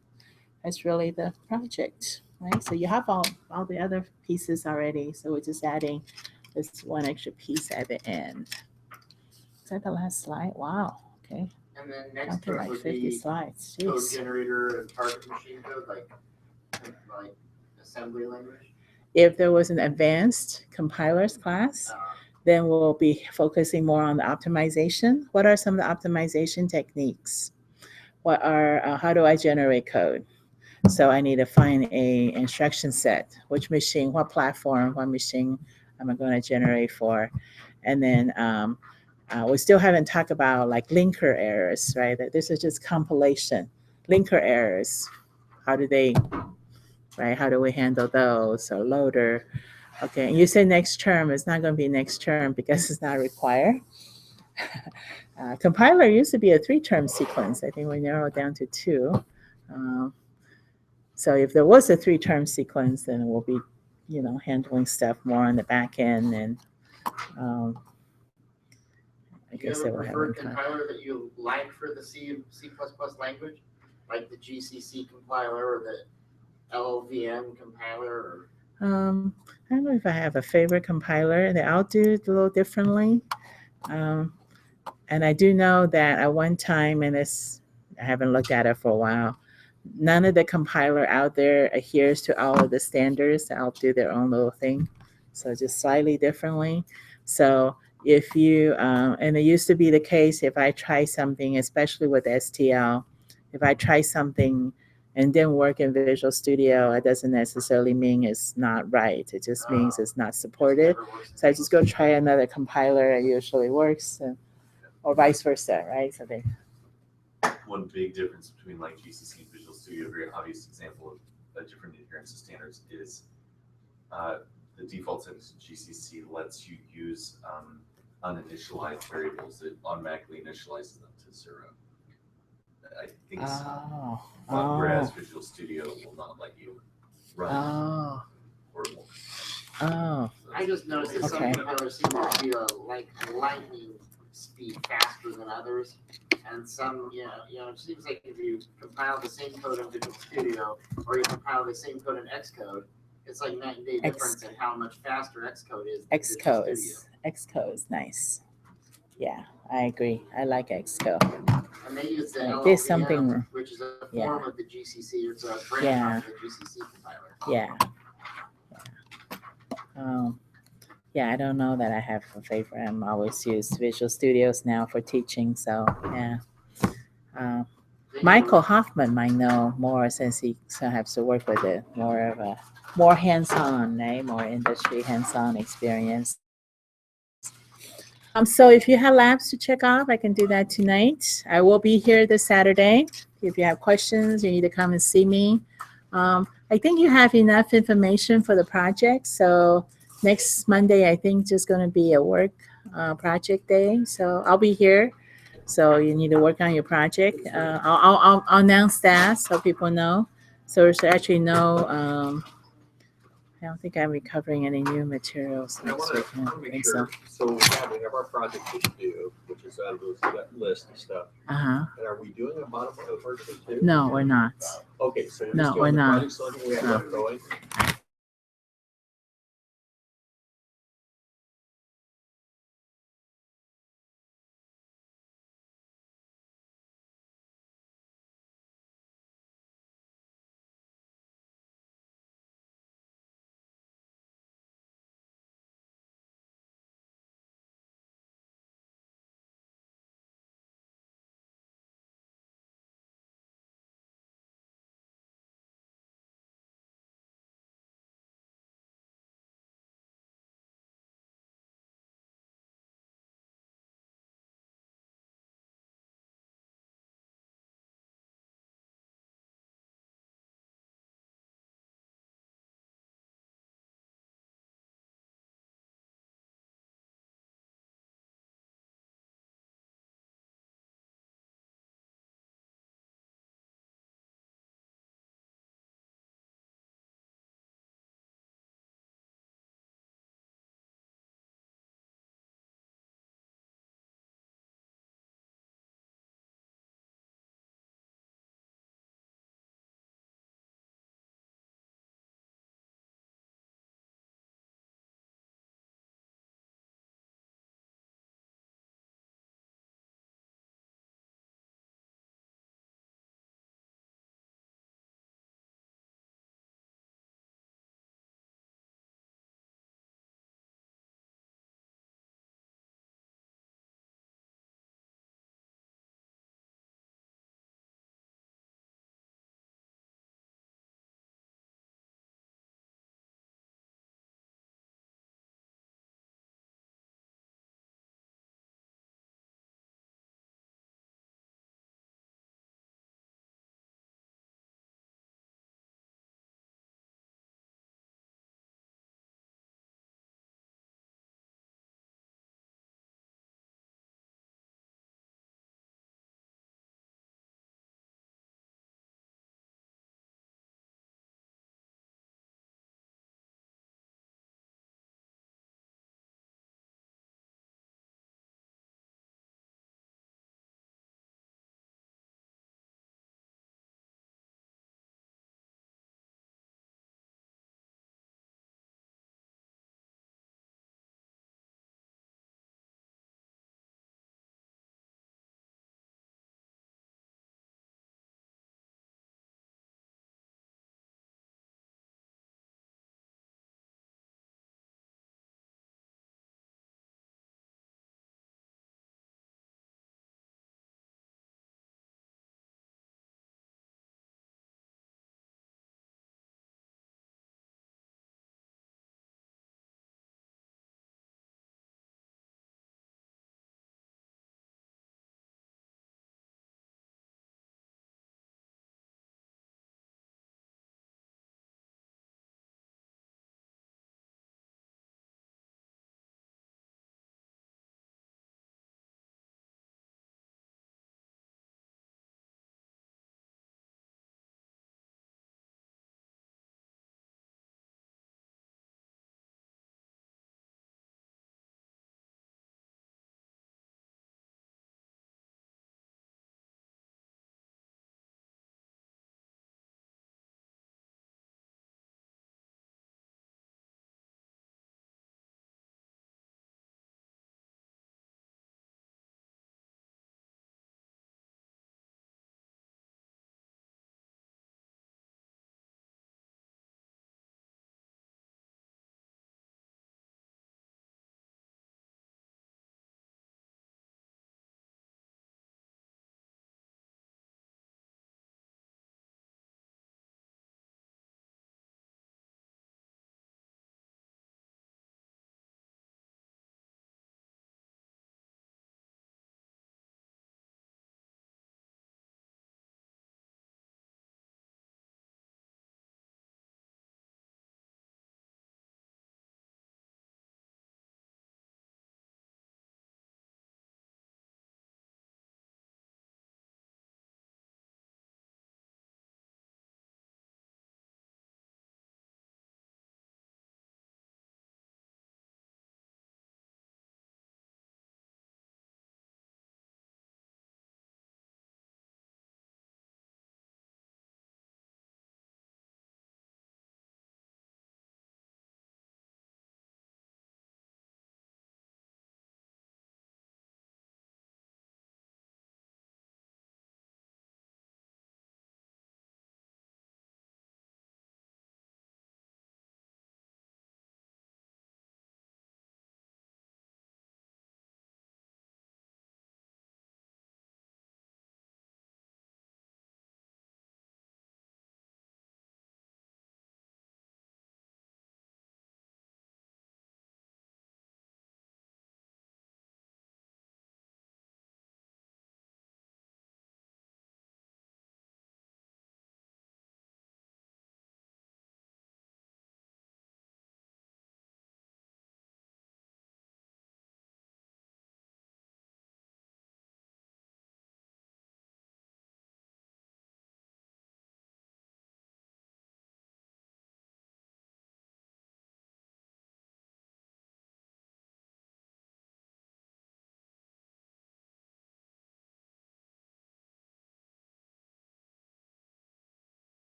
that's really the project, right? So you have all the other pieces already. So we're just adding this one extra piece at the end. Is that the last slide? Wow. Okay. And then Down next to up like would 50 be slides. code Jeez. generator and target machine code, like assembly language. If there was an advanced compilers class, then we'll be focusing more on the optimization. What are some of the optimization techniques? What are how do I generate code? So I need to find a instruction set. Which machine, what platform, what machine am I going to generate for? And then we still haven't talked about like linker errors, right? That this is just compilation. Linker errors, how do they, right? How do we handle those? Or loader. Okay, and you say next term. It's not going to be next term because it's not required. Compiler used to be a 3-term sequence. I think we narrowed down to 2. So if there was a 3-term sequence, then we'll be, handling stuff more on the back end, and I Do you guess have they a will have preferred time. compiler that you like for the C++ language, like the GCC compiler or the LLVM compiler? I don't know if I have a favorite compiler. They all do it a little differently. And I do know that at one time, and I haven't looked at it for a while, none of the compiler out there adheres to all of the standards. They'll do their own little thing. So just slightly differently. So if you, and it used to be the case, if I try something, especially with STL, if I try something and didn't work in Visual Studio, it doesn't necessarily mean it's not right. It just means it's not supported. So I just go try another compiler. It usually works, or vice versa, right? So they. One big difference between like GCC and Visual Studio, a very obvious example of a different adherence to standards, is the default settings in GCC lets you use uninitialized variables. It automatically initializes them to 0. I think so. Whereas Visual Studio will not let you run or more. So, I just noticed that some compilers seem to be like lightning speed faster than others. And some, it seems like if you compile the same code in Visual Studio or you compile the same code in Xcode, it's like night and day difference in how much faster Xcode is. Xcode is nice. Yeah, I agree. I like Xcode. And they use the LLVM, there's something, which is a form of the GCC. It's a branch of the GCC compiler. Yeah, I don't know that I have a favorite. I'm always use Visual Studios now for teaching. So yeah. Michael Hoffman might know more since he has to work with it. More hands-on, right? More industry hands-on experience. So if you have labs to check off, I can do that tonight. I will be here this Saturday. If you have questions, you need to come and see me. I think you have enough information for the project. So next Monday, I think just going to be a work project day. So I'll be here. So you need to work on your project. I'll announce that so people know. So there's actually no. I don't think I'm recovering any new materials. I want to make sure. So we have our project to do, which is out of that list and stuff. And are we doing a bottom-up version too? No, we're not. Okay, so no, we're not. Project, so we have going.